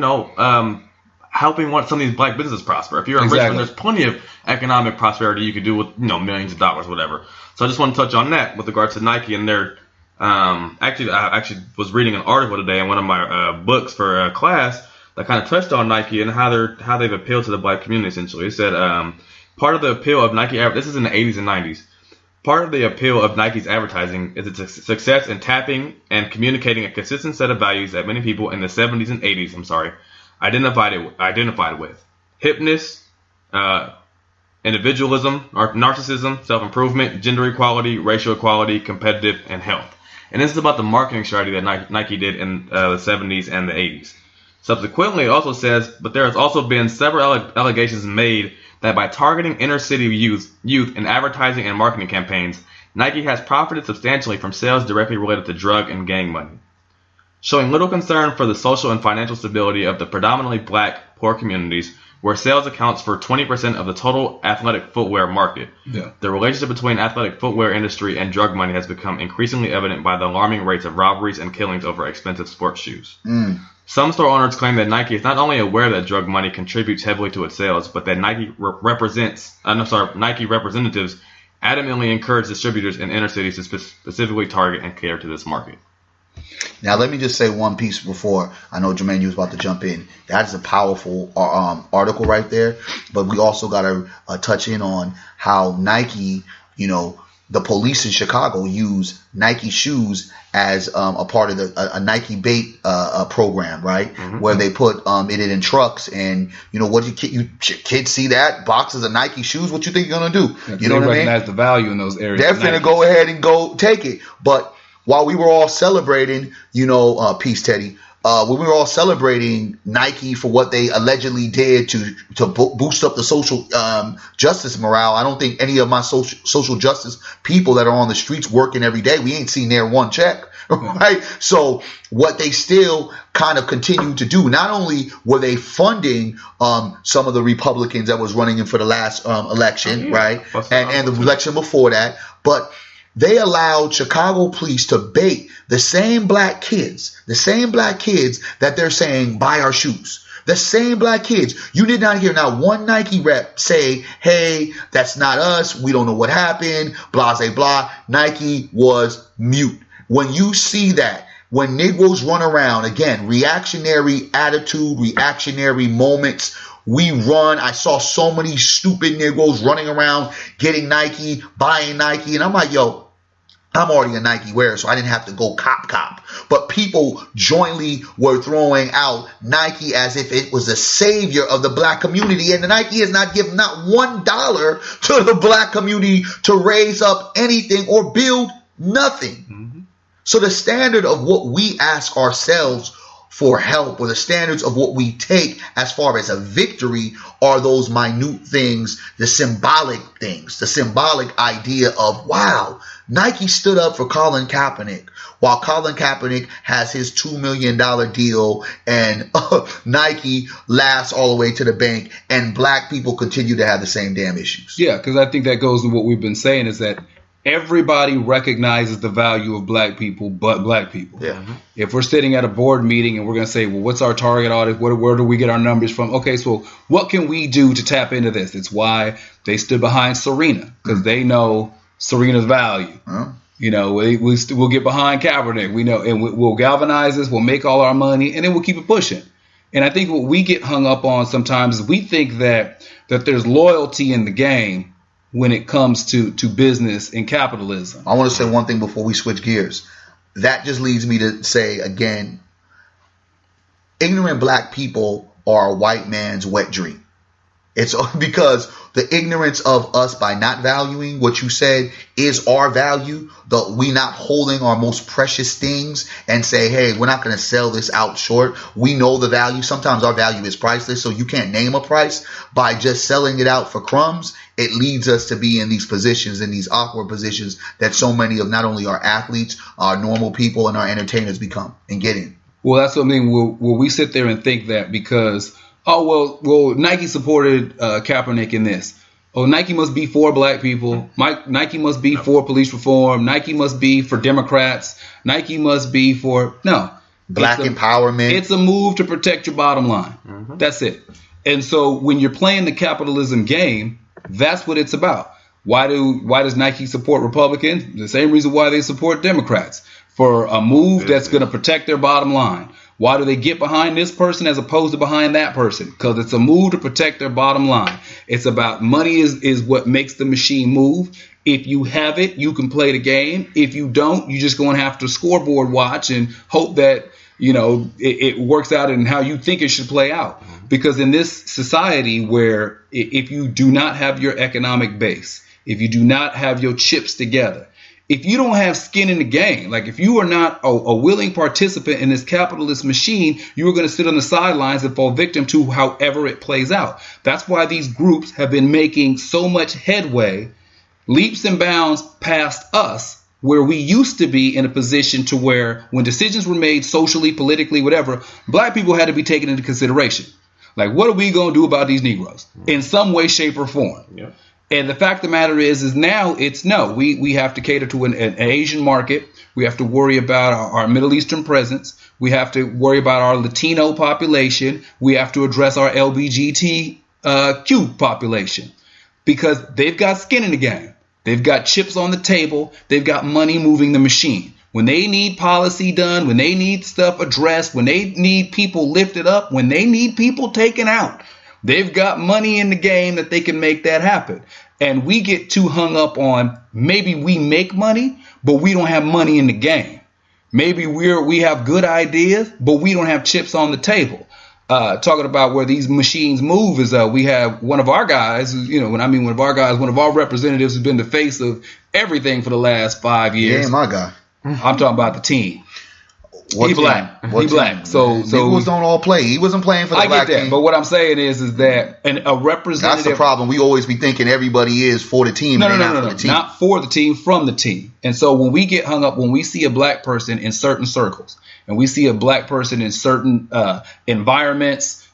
helping some of these black businesses prosper. If you're in Richmond, there's plenty of economic prosperity you could do with, millions of dollars, whatever. So I just want to touch on that with regards to Nike and their, I actually was reading an article today in one of my books for a class that kind of touched on Nike and how they've appealed to the black community. Essentially, it said part of the appeal of Nike. This is in the 80s and 90s. Part of the appeal of Nike's advertising is its success in tapping and communicating a consistent set of values that many people in the 70s and 80s, identified with: hipness, individualism, narcissism, self-improvement, gender equality, racial equality, competitive, and health. And this is about the marketing strategy that Nike did in the 70s and the 80s. Subsequently, it also says, but there has also been several allegations made that by targeting inner city youth in advertising and marketing campaigns, Nike has profited substantially from sales directly related to drug and gang money. Showing little concern for the social and financial stability of the predominantly black, poor communities, where sales accounts for 20% of the total athletic footwear market. Yeah. The relationship between athletic footwear industry and drug money has become increasingly evident by the alarming rates of robberies and killings over expensive sports shoes. Some store owners claim that Nike is not only aware that drug money contributes heavily to its sales, but that Nike representatives adamantly encourage distributors in inner cities to specifically target and cater to this market. Now, let me just say one piece before. I know, Jermaine, you was about to jump in. That is a powerful article right there. But we also got to touch in on how Nike, the police in Chicago use Nike shoes as a part of a Nike bait program, right? Mm-hmm. Where they put it in trucks, and what you kids see that boxes of Nike shoes, what you think you're gonna do? Yeah, you know what I mean? Recognize the value in those areas. They're finna go ahead and go take it. But while we were all celebrating, peace, Teddy. When we were all celebrating Nike for what they allegedly did to boost up the social justice morale, I don't think any of my social justice people that are on the streets working every day, we ain't seen their one check, right? So what they still kind of continue to do, not only were they funding some of the Republicans that was running in for the last election, right, and the election before that, but they allowed Chicago police to bait the same black kids that they're saying buy our shoes. The same black kids. You did not hear not one Nike rep say, hey, that's not us. We don't know what happened. Blah, blah, blah. Nike was mute. When you see that, when Negroes run around, again, reactionary attitude, reactionary moments, we run. I saw so many stupid Negroes running around getting Nike, buying Nike. And I'm like, yo, I'm already a Nike wearer, so I didn't have to go cop. But people jointly were throwing out Nike as if it was the savior of the black community. And the Nike has not given not $1 to the black community to raise up anything or build nothing. Mm-hmm. So the standard of what we ask ourselves for help, or the standards of what we take as far as a victory, are those minute things, the symbolic things, the symbolic idea of, wow, Nike stood up for Colin Kaepernick while Colin Kaepernick has his $2 million deal, and Nike laughs all the way to the bank, and black people continue to have the same damn issues. Yeah, because I think that goes to what we've been saying, is that everybody recognizes the value of black people but black people. Yeah. Mm-hmm. If we're sitting at a board meeting and we're going to say, well, what's our target audience? Where do we get our numbers from? Okay, so what can we do to tap into this? It's why they stood behind Serena, because they know Serena's value. We'll get behind Kaepernick. We know, and we'll galvanize this. We'll make all our money, and then we'll keep it pushing. And I think what we get hung up on sometimes is we think that there's loyalty in the game when it comes to business and capitalism. I want to say one thing before we switch gears. That just leads me to say again, ignorant black people are a white man's wet dream. It's because the ignorance of us by not valuing what you said is our value, we not holding our most precious things and say, hey, we're not going to sell this out short. We know the value. Sometimes our value is priceless, so you can't name a price. By just selling it out for crumbs, it leads us to be in these positions, in these awkward positions that so many of not only our athletes, our normal people, and our entertainers become and get in. Well, that's what I mean. Will we sit there and think that because, well, Nike supported Kaepernick in this. Oh, Nike must be for black people. Nike must be for police reform. Nike must be for Democrats. Nike must be for black empowerment. It's a move to protect your bottom line. Mm-hmm. That's it. And so when you're playing the capitalism game, that's what it's about. Why does Nike support Republicans? The same reason why they support Democrats, for a move that's going to protect their bottom line. Why do they get behind this person as opposed to behind that person? Because it's a move to protect their bottom line. It's about money is what makes the machine move. If you have it, you can play the game. If you don't, you're just going to have to scoreboard watch and hope that, it works out in how you think it should play out. Because in this society where if you do not have your economic base, if you do not have your chips together, if you don't have skin in the game, like if you are not a willing participant in this capitalist machine, you are going to sit on the sidelines and fall victim to however it plays out. That's why these groups have been making so much headway, leaps and bounds past us, where we used to be in a position to where when decisions were made socially, politically, whatever, black people had to be taken into consideration. Like, what are we going to do about these Negroes in some way, shape, or form? Yeah. And the fact of the matter is now it's no. We have to cater to an Asian market. We have to worry about our Middle Eastern presence. We have to worry about our Latino population. We have to address our LGBTQ population because they've got skin in the game. They've got chips on the table. They've got money moving the machine. When they need policy done, when they need stuff addressed, when they need people lifted up, when they need people taken out, they've got money in the game that they can make that happen. And we get too hung up on maybe we make money, but we don't have money in the game. Maybe we have good ideas, but we don't have chips on the table. Talking about where these machines move is we have one of our guys, one of our representatives who's been the face of everything for the last 5 years. Yeah, my guy. I'm talking about the team. He black. He black. So Negroes don't all play. He wasn't playing for the black team. But what I'm saying is that a representative. That's the problem. We always be thinking everybody is for the team. No. Not for the team, from the team. And so when we get hung up, when we see a black person in certain circles, and we see a black person in certain environments,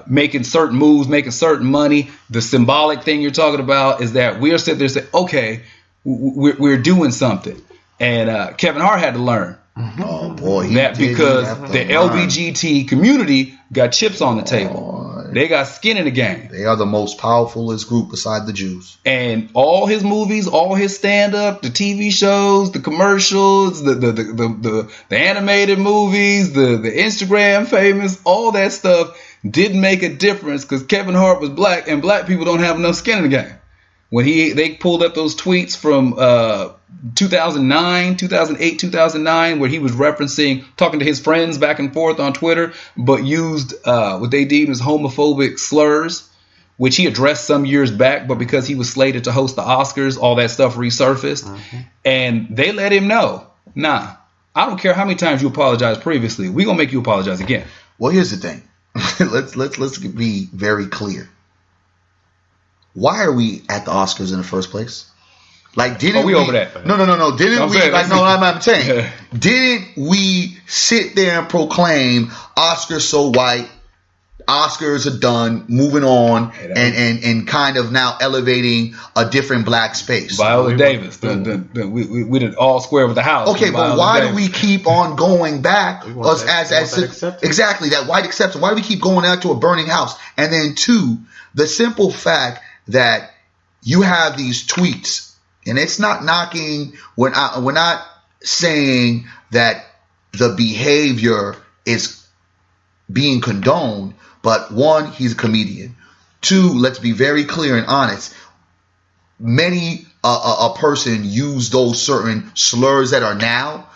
making certain moves, making certain money, the symbolic thing you're talking about is that we're sitting there saying, okay, we're doing something. And Kevin Hart had to learn. Oh boy, because the LGBT community got chips on the table. They got skin in the game. They are the most powerfulest group beside the Jews. And all his movies, all his stand-up, the TV shows, the commercials, the animated movies, the Instagram famous, all that stuff didn't make a difference because Kevin Hart was black, and black people don't have enough skin in the game. When they pulled up those tweets from 2008, 2009, where he was talking to his friends back and forth on Twitter, but used what they deemed as homophobic slurs, which he addressed some years back, but because he was slated to host the Oscars, all that stuff resurfaced. Mm-hmm. And they let him know, nah, I don't care how many times you apologized previously, we're going to make you apologize again. Well, here's the thing. Let's be very clear. Why are we at the Oscars in the first place? Like, didn't we over that? No. Didn't we? I'm saying, didn't we sit there and proclaim Oscars so white, Oscars are done, moving on, and kind of now elevating a different black space? Viola Davis, we did all square with the house. Okay, but why do we keep on going back exactly that white acceptance? Why do we keep going out to a burning house? And then two, the simple fact that you have these tweets, and it's not knocking. We're not saying that the behavior is being condoned, but one, he's a comedian. Two, let's be very clear and honest. Many a person use those certain slurs that are now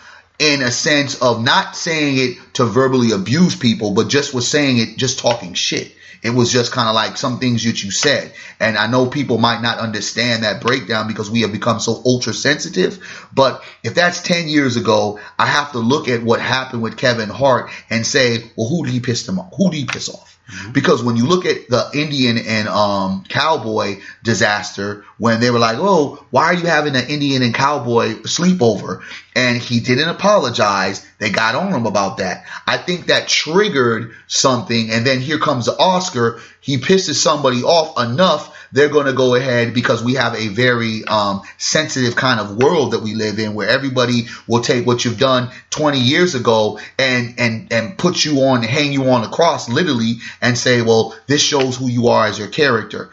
in a sense of not saying it to verbally abuse people, but just was saying it, just talking shit. It was just kind of like some things that you said. And I know people might not understand that breakdown because we have become so ultra sensitive. But if that's 10 years ago, I have to look at what happened with Kevin Hart and say, well, who did he piss him off? Who did he piss off? Because when you look at the Indian and cowboy disaster, when they were like, oh, why are you having an Indian and cowboy sleepover? And he didn't apologize. They got on him about that. I think that triggered something. And then here comes the Oscar. He pisses somebody off enough. They're going to go ahead, because we have a very sensitive kind of world that we live in, where everybody will take what you've done 20 years ago and put you on, hang you on a cross, literally, and say, well, this shows who you are as your character.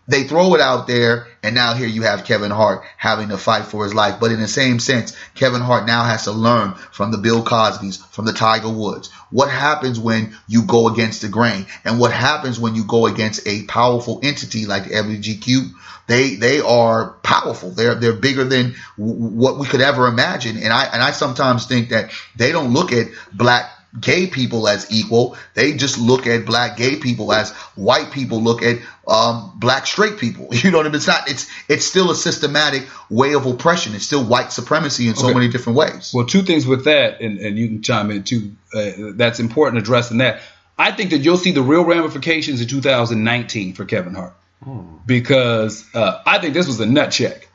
They throw it out there, and now here you have Kevin Hart having to fight for his life. But in the same sense, Kevin Hart now has to learn from the Bill Cosbys, from the Tiger Woods. What happens when you go against the grain? And what happens when you go against a powerful entity like the LGBTQ? They are powerful. They're bigger than what we could ever imagine. And I sometimes think that they don't look at black gay people as equal. They just look at black gay people as white people look at black straight people. You know what I mean? It's still a systematic way of oppression. It's still white supremacy in so many different ways. Well, two things with that, and you can chime in too. That's important addressing that. I think that you'll see the real ramifications in 2019 for Kevin Hart, because I think this was a nut check.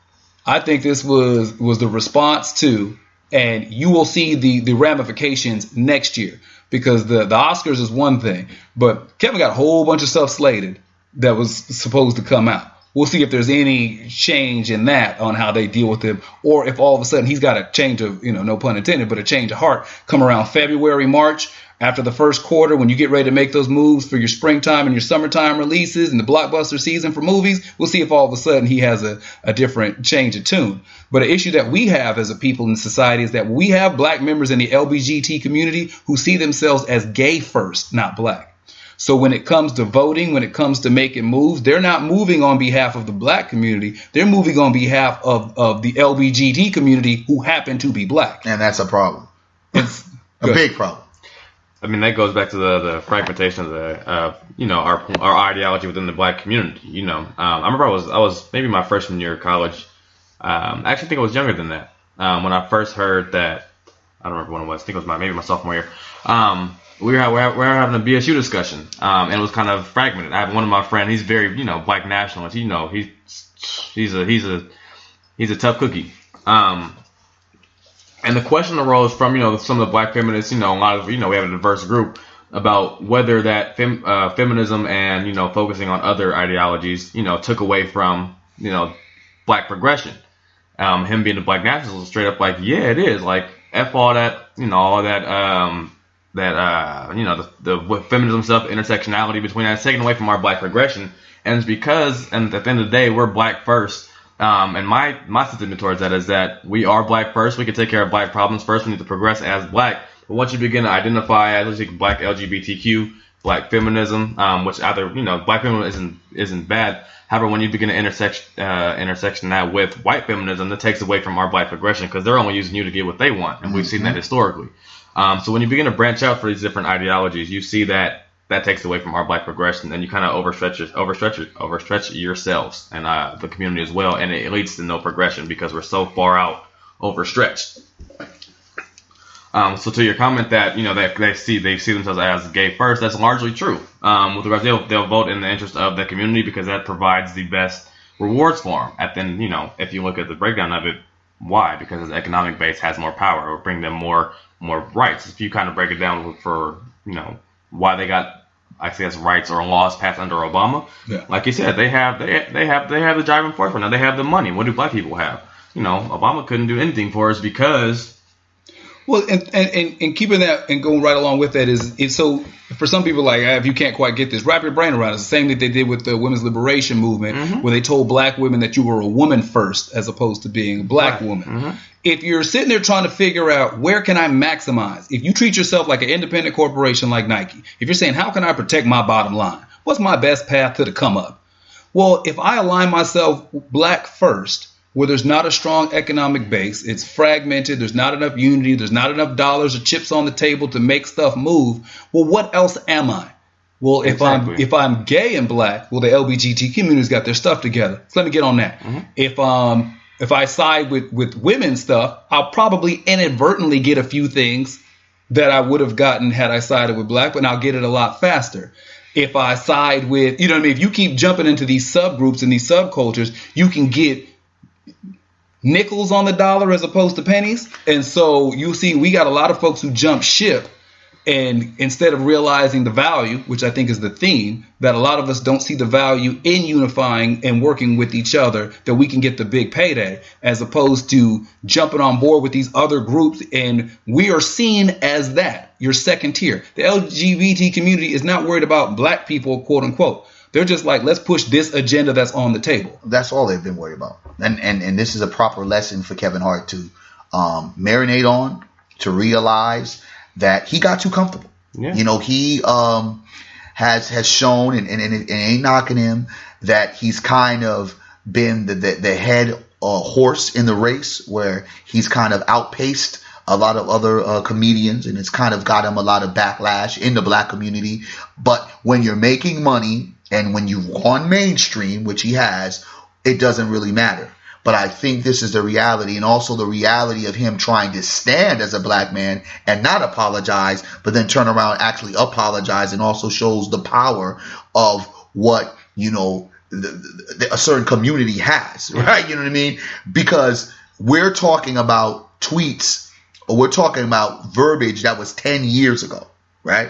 I think this was the response to. And you will see the ramifications next year, because the Oscars is one thing, but Kevin got a whole bunch of stuff slated that was supposed to come out. We'll see if there's any change in that on how they deal with him, or if all of a sudden he's got a change of, no pun intended, but a change of heart come around February, March, after the first quarter, when you get ready to make those moves for your springtime and your summertime releases and the blockbuster season for movies. We'll see if all of a sudden he has a different change of tune. But an issue that we have as a people in society is that we have black members in the LGBT community who see themselves as gay first, not black. So when it comes to voting, when it comes to making moves, they're not moving on behalf of the black community. They're moving on behalf of the LGBT community who happen to be black. And that's a problem. It's a big problem. I mean, that goes back to the fragmentation of our ideology within the black community. I remember I was maybe my freshman year of college. I actually think I was younger than that when I first heard that. I don't remember when it was. I think it was maybe my sophomore year. We were having a BSU discussion, and it was kind of fragmented. I have one of my friends. He's very black nationalist. He's a tough cookie. And the question arose from, some of the black feminists, a lot of, we have a diverse group, about whether that feminism and, focusing on other ideologies, took away from, black progression. Him being a black nationalist was straight up like, yeah, it is. Like, F all that, all that, the feminism stuff, intersectionality between that, it's taken away from our black progression. And it's because, and at the end of the day, we're black first. And my sentiment towards that is that we are black first. We can take care of black problems first. We need to progress as black. But once you begin to identify as black LGBTQ, black feminism, which either black feminism isn't bad. However, when you begin to intersection that with white feminism, that takes away from our black progression, because they're only using you to get what they want, and we've seen that historically. So when you begin to branch out for these different ideologies, you see that takes away from our black progression, and you kind of overstretch yourselves and the community as well, and it leads to no progression because we're so far out overstretched. So to your comment that that they see themselves as gay first, that's largely true. With regards, they'll vote in the interest of the community because that provides the best rewards for them. And then if you look at the breakdown of it, why? Because the economic base has more power, or bring them more rights. If you kind of break it down for why they got, I guess, rights or laws passed under Obama. Yeah. Like you said, they have the driving force right now. They have the money. What do black people have? Obama couldn't do anything for us because. Well, and keeping that and going right along with that is so for some people, like, if you can't quite get this, wrap your brain around it. It's the same thing they did with the women's liberation movement, where they told black women that you were a woman first as opposed to being a black woman. If you're sitting there trying to figure out where can I maximize, if you treat yourself like an independent corporation like Nike, if you're saying how can I protect my bottom line, what's my best path to the come up? Well, if I align myself black first, where there's not a strong economic base, it's fragmented, there's not enough unity, there's not enough dollars or chips on the table to make stuff move, well, what else am I? Well, if I'm gay and black, well, the LGBT community's got their stuff together. So let me get on that. Mm-hmm. If I side with women's stuff, I'll probably inadvertently get a few things that I would have gotten had I sided with black, but I'll get it a lot faster. If I side with, you know what I mean? If you keep jumping into these subgroups and these subcultures, you can get nickels on the dollar as opposed to pennies. And so you'll see we got a lot of folks who jump ship, and instead of realizing the value, which I think is the theme, that a lot of us don't see the value in unifying and working with each other, that we can get the big payday, as opposed to jumping on board with these other groups. And we are seen as that. You're second tier. The LGBT community is not worried about black people, quote unquote. They're just like, let's push this agenda that's on the table. That's all they've been worried about. And this is a proper lesson for Kevin Hart to marinate on, to realize that he got too comfortable. Yeah. You know, he has shown, and it ain't knocking him, that he's kind of been the head horse in the race, where he's kind of outpaced a lot of other comedians, and it's kind of got him a lot of backlash in the black community. But when you're making money and when you've gone mainstream, which he has, it doesn't really matter. But I think this is the reality, and also the reality of him trying to stand as a black man and not apologize, but then turn around and actually apologize, and also shows the power of what, you know, a certain community has, right? You know what I mean? Because we're talking about tweets, or we're talking about verbiage that was 10 years ago. Right?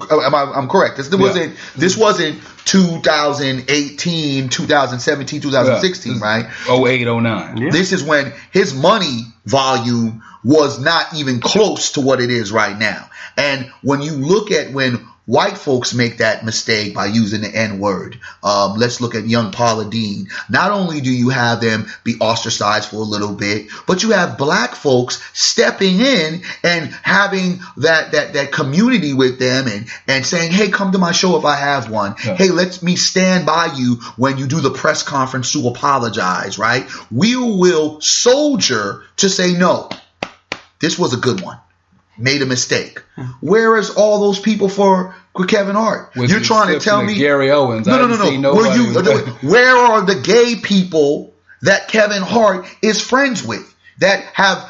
I'm correct. This wasn't 2018, 2017, 2016, right? 08, 09. Yeah. This is when his money volume was not even close to what it is right now. And when you look at when white folks make that mistake by using the N-word, let's look at young Paula Deen. Not only do you have them be ostracized for a little bit, but you have black folks stepping in and having that community with them, and saying, hey, come to my show if I have one. Yeah. Hey, let me stand by you when you do the press conference to apologize, right? We will soldier to say, no, this was a good one. Made a mistake. Where is all those people for Kevin Hart? You're trying to tell me Gary Owens. No. Where are the gay people that Kevin Hart is friends with, that have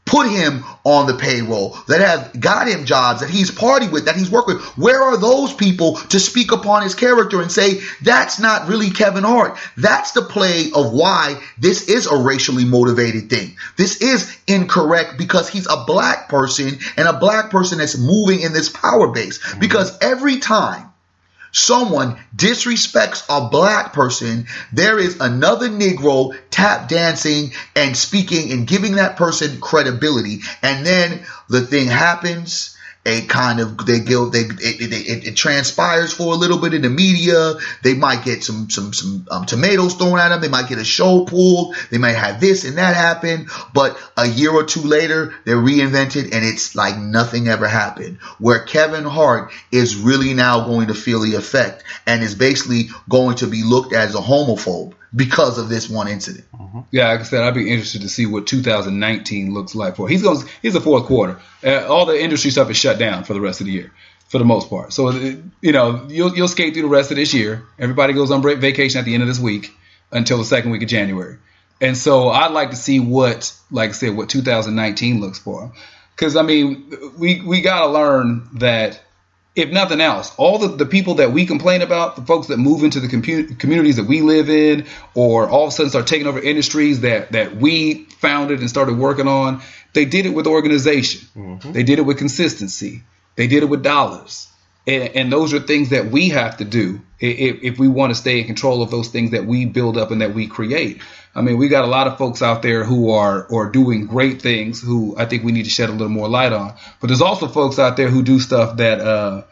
put him on the payroll, that have got him jobs, that he's partied with, that he's worked with? Where are those people to speak upon his character and say, that's not really Kevin Hart? That's the play of why this is a racially motivated thing. This is incorrect, because he's a black person, and a black person that's moving in this power base. Because every time someone disrespects a black person, there is another Negro tap dancing and speaking and giving that person credibility. And then the thing happens. It transpires for a little bit in the media. They might get some tomatoes thrown at them. They might get a show pulled. They might have this and that happen. But a year or two later, they're reinvented, and it's like nothing ever happened. Where Kevin Hart is really now going to feel the effect, and is basically going to be looked at as a homophobe because of this one incident. Yeah, like I said, I'd be interested to see what 2019 looks like for. He's the fourth quarter. All the industry stuff is shut down for the rest of the year, for the most part. So, you know, you'll skate through the rest of this year. Everybody goes on vacation at the end of this week until the second week of January. And so I'd like to see what 2019 looks for. Because, I mean, we got to learn that, if nothing else, all the people that we complain about, the folks that move into the communities that we live in, or all of a sudden start taking over industries that we founded and started working on, they did it with organization. Mm-hmm. They did it with consistency. They did it with dollars. And those are things that we have to do if we want to stay in control of those things that we build up and that we create. I mean, we got a lot of folks out there who are doing great things, who I think we need to shed a little more light on. But there's also folks out there who do stuff that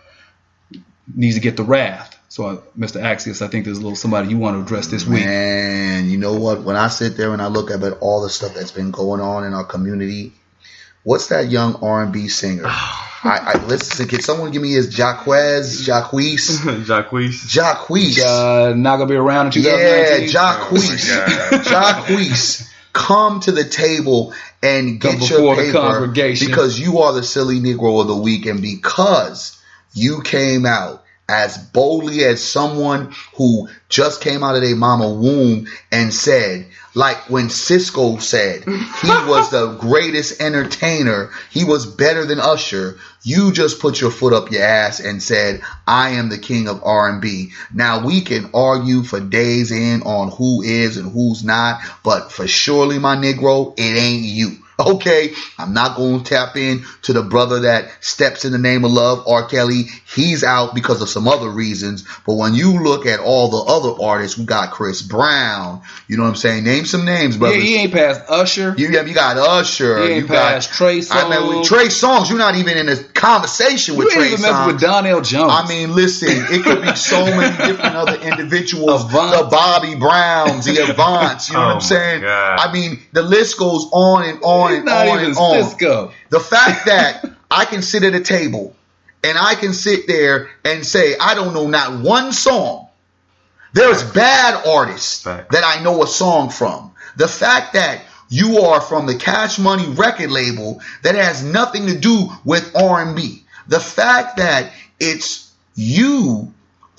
needs to get the wrath. So, Mr. Accius, I think there's a little somebody you want to address this week. Man, you know what? When I sit there and I look at all the stuff that's been going on in our community, what's that young R&B singer? I listen. Can someone give me his Jacques? Jacques. Not gonna be around in 2019. Yeah, Jacques. Come to the table and get your paper because you are the silly Negro of the week, and because you came out as boldly as someone who just came out of their mama womb and said, like when Cisco said he was the greatest entertainer, he was better than Usher. You just put your foot up your ass and said, I am the king of R&B. Now we can argue for days in on who is and who's not, but for surely, my Negro, it ain't you. Okay, I'm not going to tap in to the brother that steps in the name of love, R. Kelly. He's out because of some other reasons. But when you look at all the other artists, we got Chris Brown. You know what I'm saying? Name some names, brother. Yeah, he ain't past Usher. You got Usher. He ain't past Trey Songz. I mean, with Trey Songz, you're not even in a conversation with Trey Songz. You ain't even messing with Donnell Jones. I mean, listen, it could be so many different other individuals. The Bobby Browns, the Avants. You know what I'm saying? God. I mean, the list goes on and on and on and on. Cisco. The fact that I can sit at a table and I can sit there and say, I don't know not one song. There's bad artists that I know a song from. The fact that you are from the Cash Money record label that has nothing to do with R&B. The fact that it's you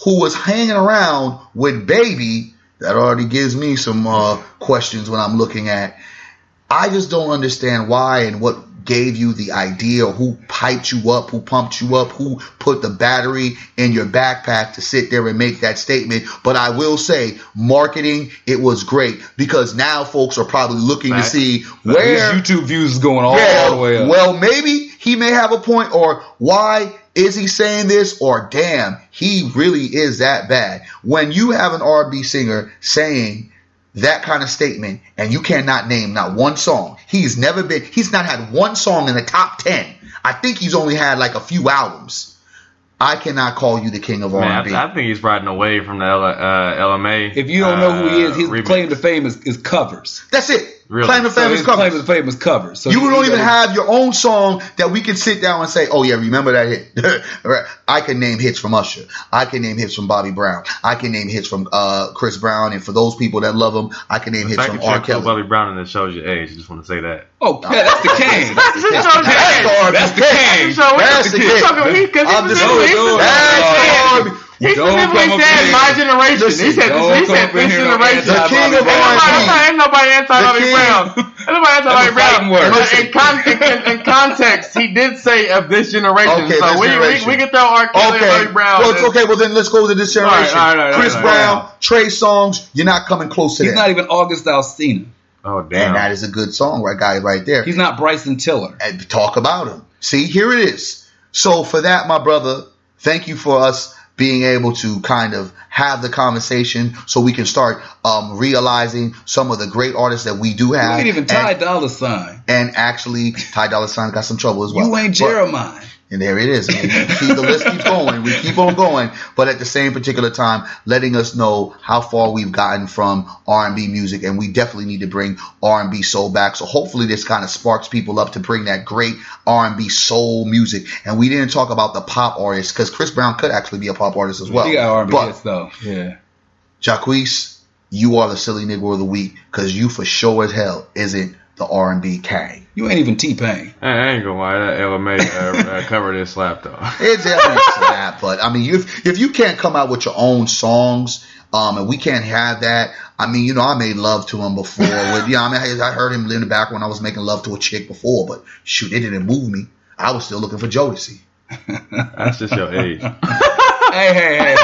who was hanging around with Baby, that already gives me some questions when I'm looking at. I just don't understand why and what gave you the idea, or who piped you up, who pumped you up, who put the battery in your backpack to sit there and make that statement. But I will say, marketing, it was great, because now folks are probably looking to see where his YouTube views is going all the way up. Well, maybe he may have a point, or why is he saying this, or damn, he really is that bad. When you have an R&B singer saying that kind of statement, and you cannot name not one song. He's not had one song in the top 10. I think he's only had like a few albums. I cannot call you the king of R&B. I think he's riding away from the LMA. If you don't know who he is, his claim to fame is covers. That's it. Really? Claim to fame is covers. Claim to fame is covers. So you don't even have your own song that we can sit down and say, oh yeah, remember that hit. I can name hits from Usher. I can name hits from Bobby Brown. I can name hits from Chris Brown. And for those people that love him, I can name hits from R. Kelly. Bobby Brown, and it shows your age. I just want to say that. Oh, yeah, that's the king. That's the king. That's the king. He specifically said my generation. He said this generation. The king of R&B. Ain't nobody anti-Bobby Brown. Ain't nobody anti-Bobby Brown. But in context, he did say of this generation. Okay, so we can throw R. Kelly and Bobby Brown. Well, then let's go to this generation. Chris Brown, Trey Songz. You're not coming close to that. He's not even August Alsina. Oh, damn. And that is a good song, guy, right there. He's not Bryson Tiller. And talk about him. See, here it is. So for that, my brother, thank you for us being able to kind of have the conversation so we can start realizing some of the great artists that we do have. You ain't even Ty Dolla $ign. And actually, Ty Dolla $ign got some trouble as well. You ain't Jermaine. And there it is. The list keeps going. We keep on going. But at the same particular time, letting us know how far we've gotten from R&B music. And we definitely need to bring R&B soul back. So hopefully this kind of sparks people up to bring that great R&B soul music. And we didn't talk about the pop artists, because Chris Brown could actually be a pop artist as well. He got R&B hits though. Yeah. Jacques, you are the silly Negro of the week, because you for sure as hell isn't the R&B king. You ain't even T-Pain. I ain't gonna lie, that LMA cover this slap though. It's definitely a slap, but I mean, if you can't come out with your own songs, and we can't have that. I mean, I made love to him before. I heard him in the back when I was making love to a chick before, but shoot, it didn't move me. I was still looking for Jodeci. That's just your age. Hey.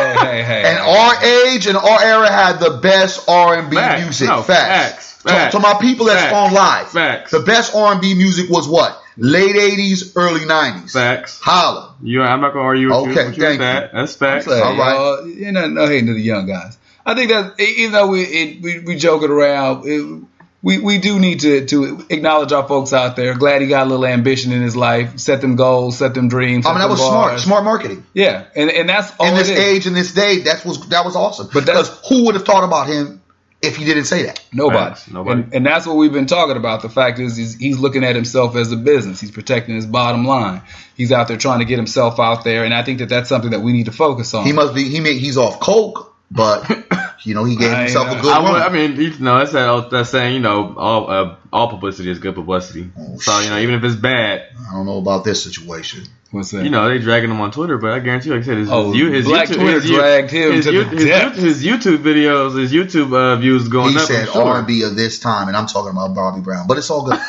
And our age and our era had the best R&B music. No, facts. To my people that's on live. Facts. The best R&B music was what? Late 80s, early 90s. Facts. Holla. I'm not going to argue with you. Okay, thank you. That's facts. All right. You're no hating to the young guys. I think that even though we joking around, we do need to acknowledge our folks out there. Glad he got a little ambition in his life, set them goals, set them dreams. I mean, that was smart marketing. Yeah, and that's all in this age, in this day, that was awesome. But because who would have thought about him if he didn't say that? Nobody. Facts. Nobody. And that's what we've been talking about. The fact is he's looking at himself as a business. He's protecting his bottom line. He's out there trying to get himself out there, and I think that's something that we need to focus on. He must be. He's off coke, but he gave himself a good run. I mean, that's that saying. All publicity is good publicity. Oh, so even if it's bad, I don't know about this situation. What's that? They dragging him on Twitter, but I guarantee you, like I said, his Twitter dragged him to the depths. His YouTube videos, his YouTube views going up. He said R&B of this time, and I'm talking about Bobby Brown, but it's all good.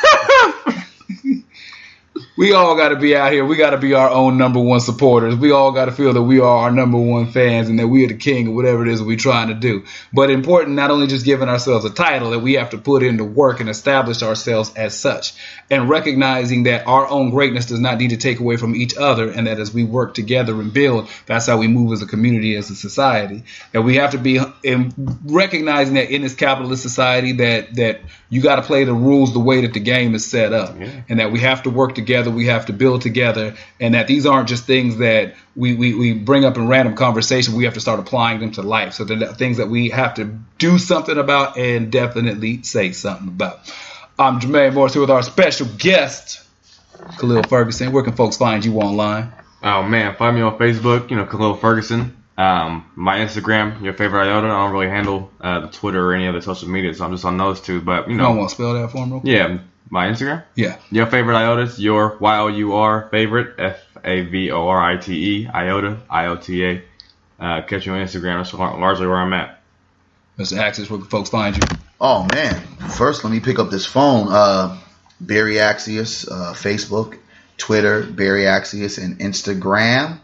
We all got to be out here. We got to be our own number one supporters. We all got to feel that we are our number one fans and that we are the king of whatever it is we're trying to do. But important, not only just giving ourselves a title, that we have to put into work and establish ourselves as such. And recognizing that our own greatness does not need to take away from each other, and that as we work together and build, that's how we move as a community, as a society. And we have to be recognizing that in this capitalist society that you got to play the rules the way that the game is set up. Yeah. And that we have to work together. We have to build together, and that these aren't just things that we bring up in random conversation. We have to start applying them to life. So they're things that we have to do something about and definitely say something about. I'm Jermaine Morris here with our special guest, Khalil Ferguson. Where can folks find you online? Oh man, find me on Facebook, Khalil Ferguson. My Instagram, your favorite iota. I don't really handle the Twitter or any other social media, so I'm just on those two. But you don't want to spell that for me, real quick? Yeah. My Instagram? Yeah. Your favorite iotas, your YOUR favorite, FAVORITE, iota, IOTA. Catch me on Instagram. That's largely where I'm at. Mr. Accius, where can folks find you? Oh, man. First, let me pick up this phone. Barry Accius, Facebook, Twitter, Barry Accius, and Instagram.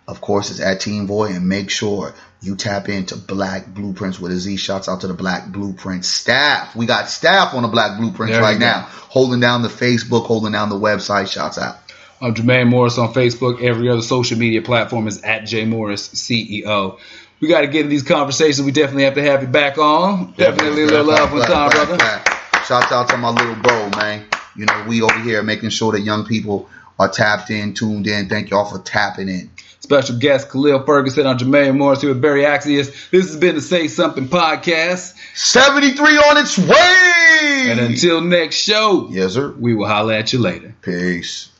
Of course, it's at Team Boy, and make sure you tap into Black Blueprints with a Z. Shouts out to the Black Blueprint staff. We got staff on the Black Blueprints right now, holding down the Facebook, holding down the website. Shouts out. I'm Jermaine Morris on Facebook. Every other social media platform is at JMorrisCEO. We got to get in these conversations. We definitely have to have you back on. Definitely a little love one time, brother. Shouts out to my little bro, man. We over here making sure that young people are tapped in, tuned in. Thank y'all for tapping in. Special guest Khalil Ferguson. I'm Jermaine Morris here with Barry Accius. This has been the Say Something podcast. 73 on its way. And until next show, yes, sir. We will holler at you later. Peace.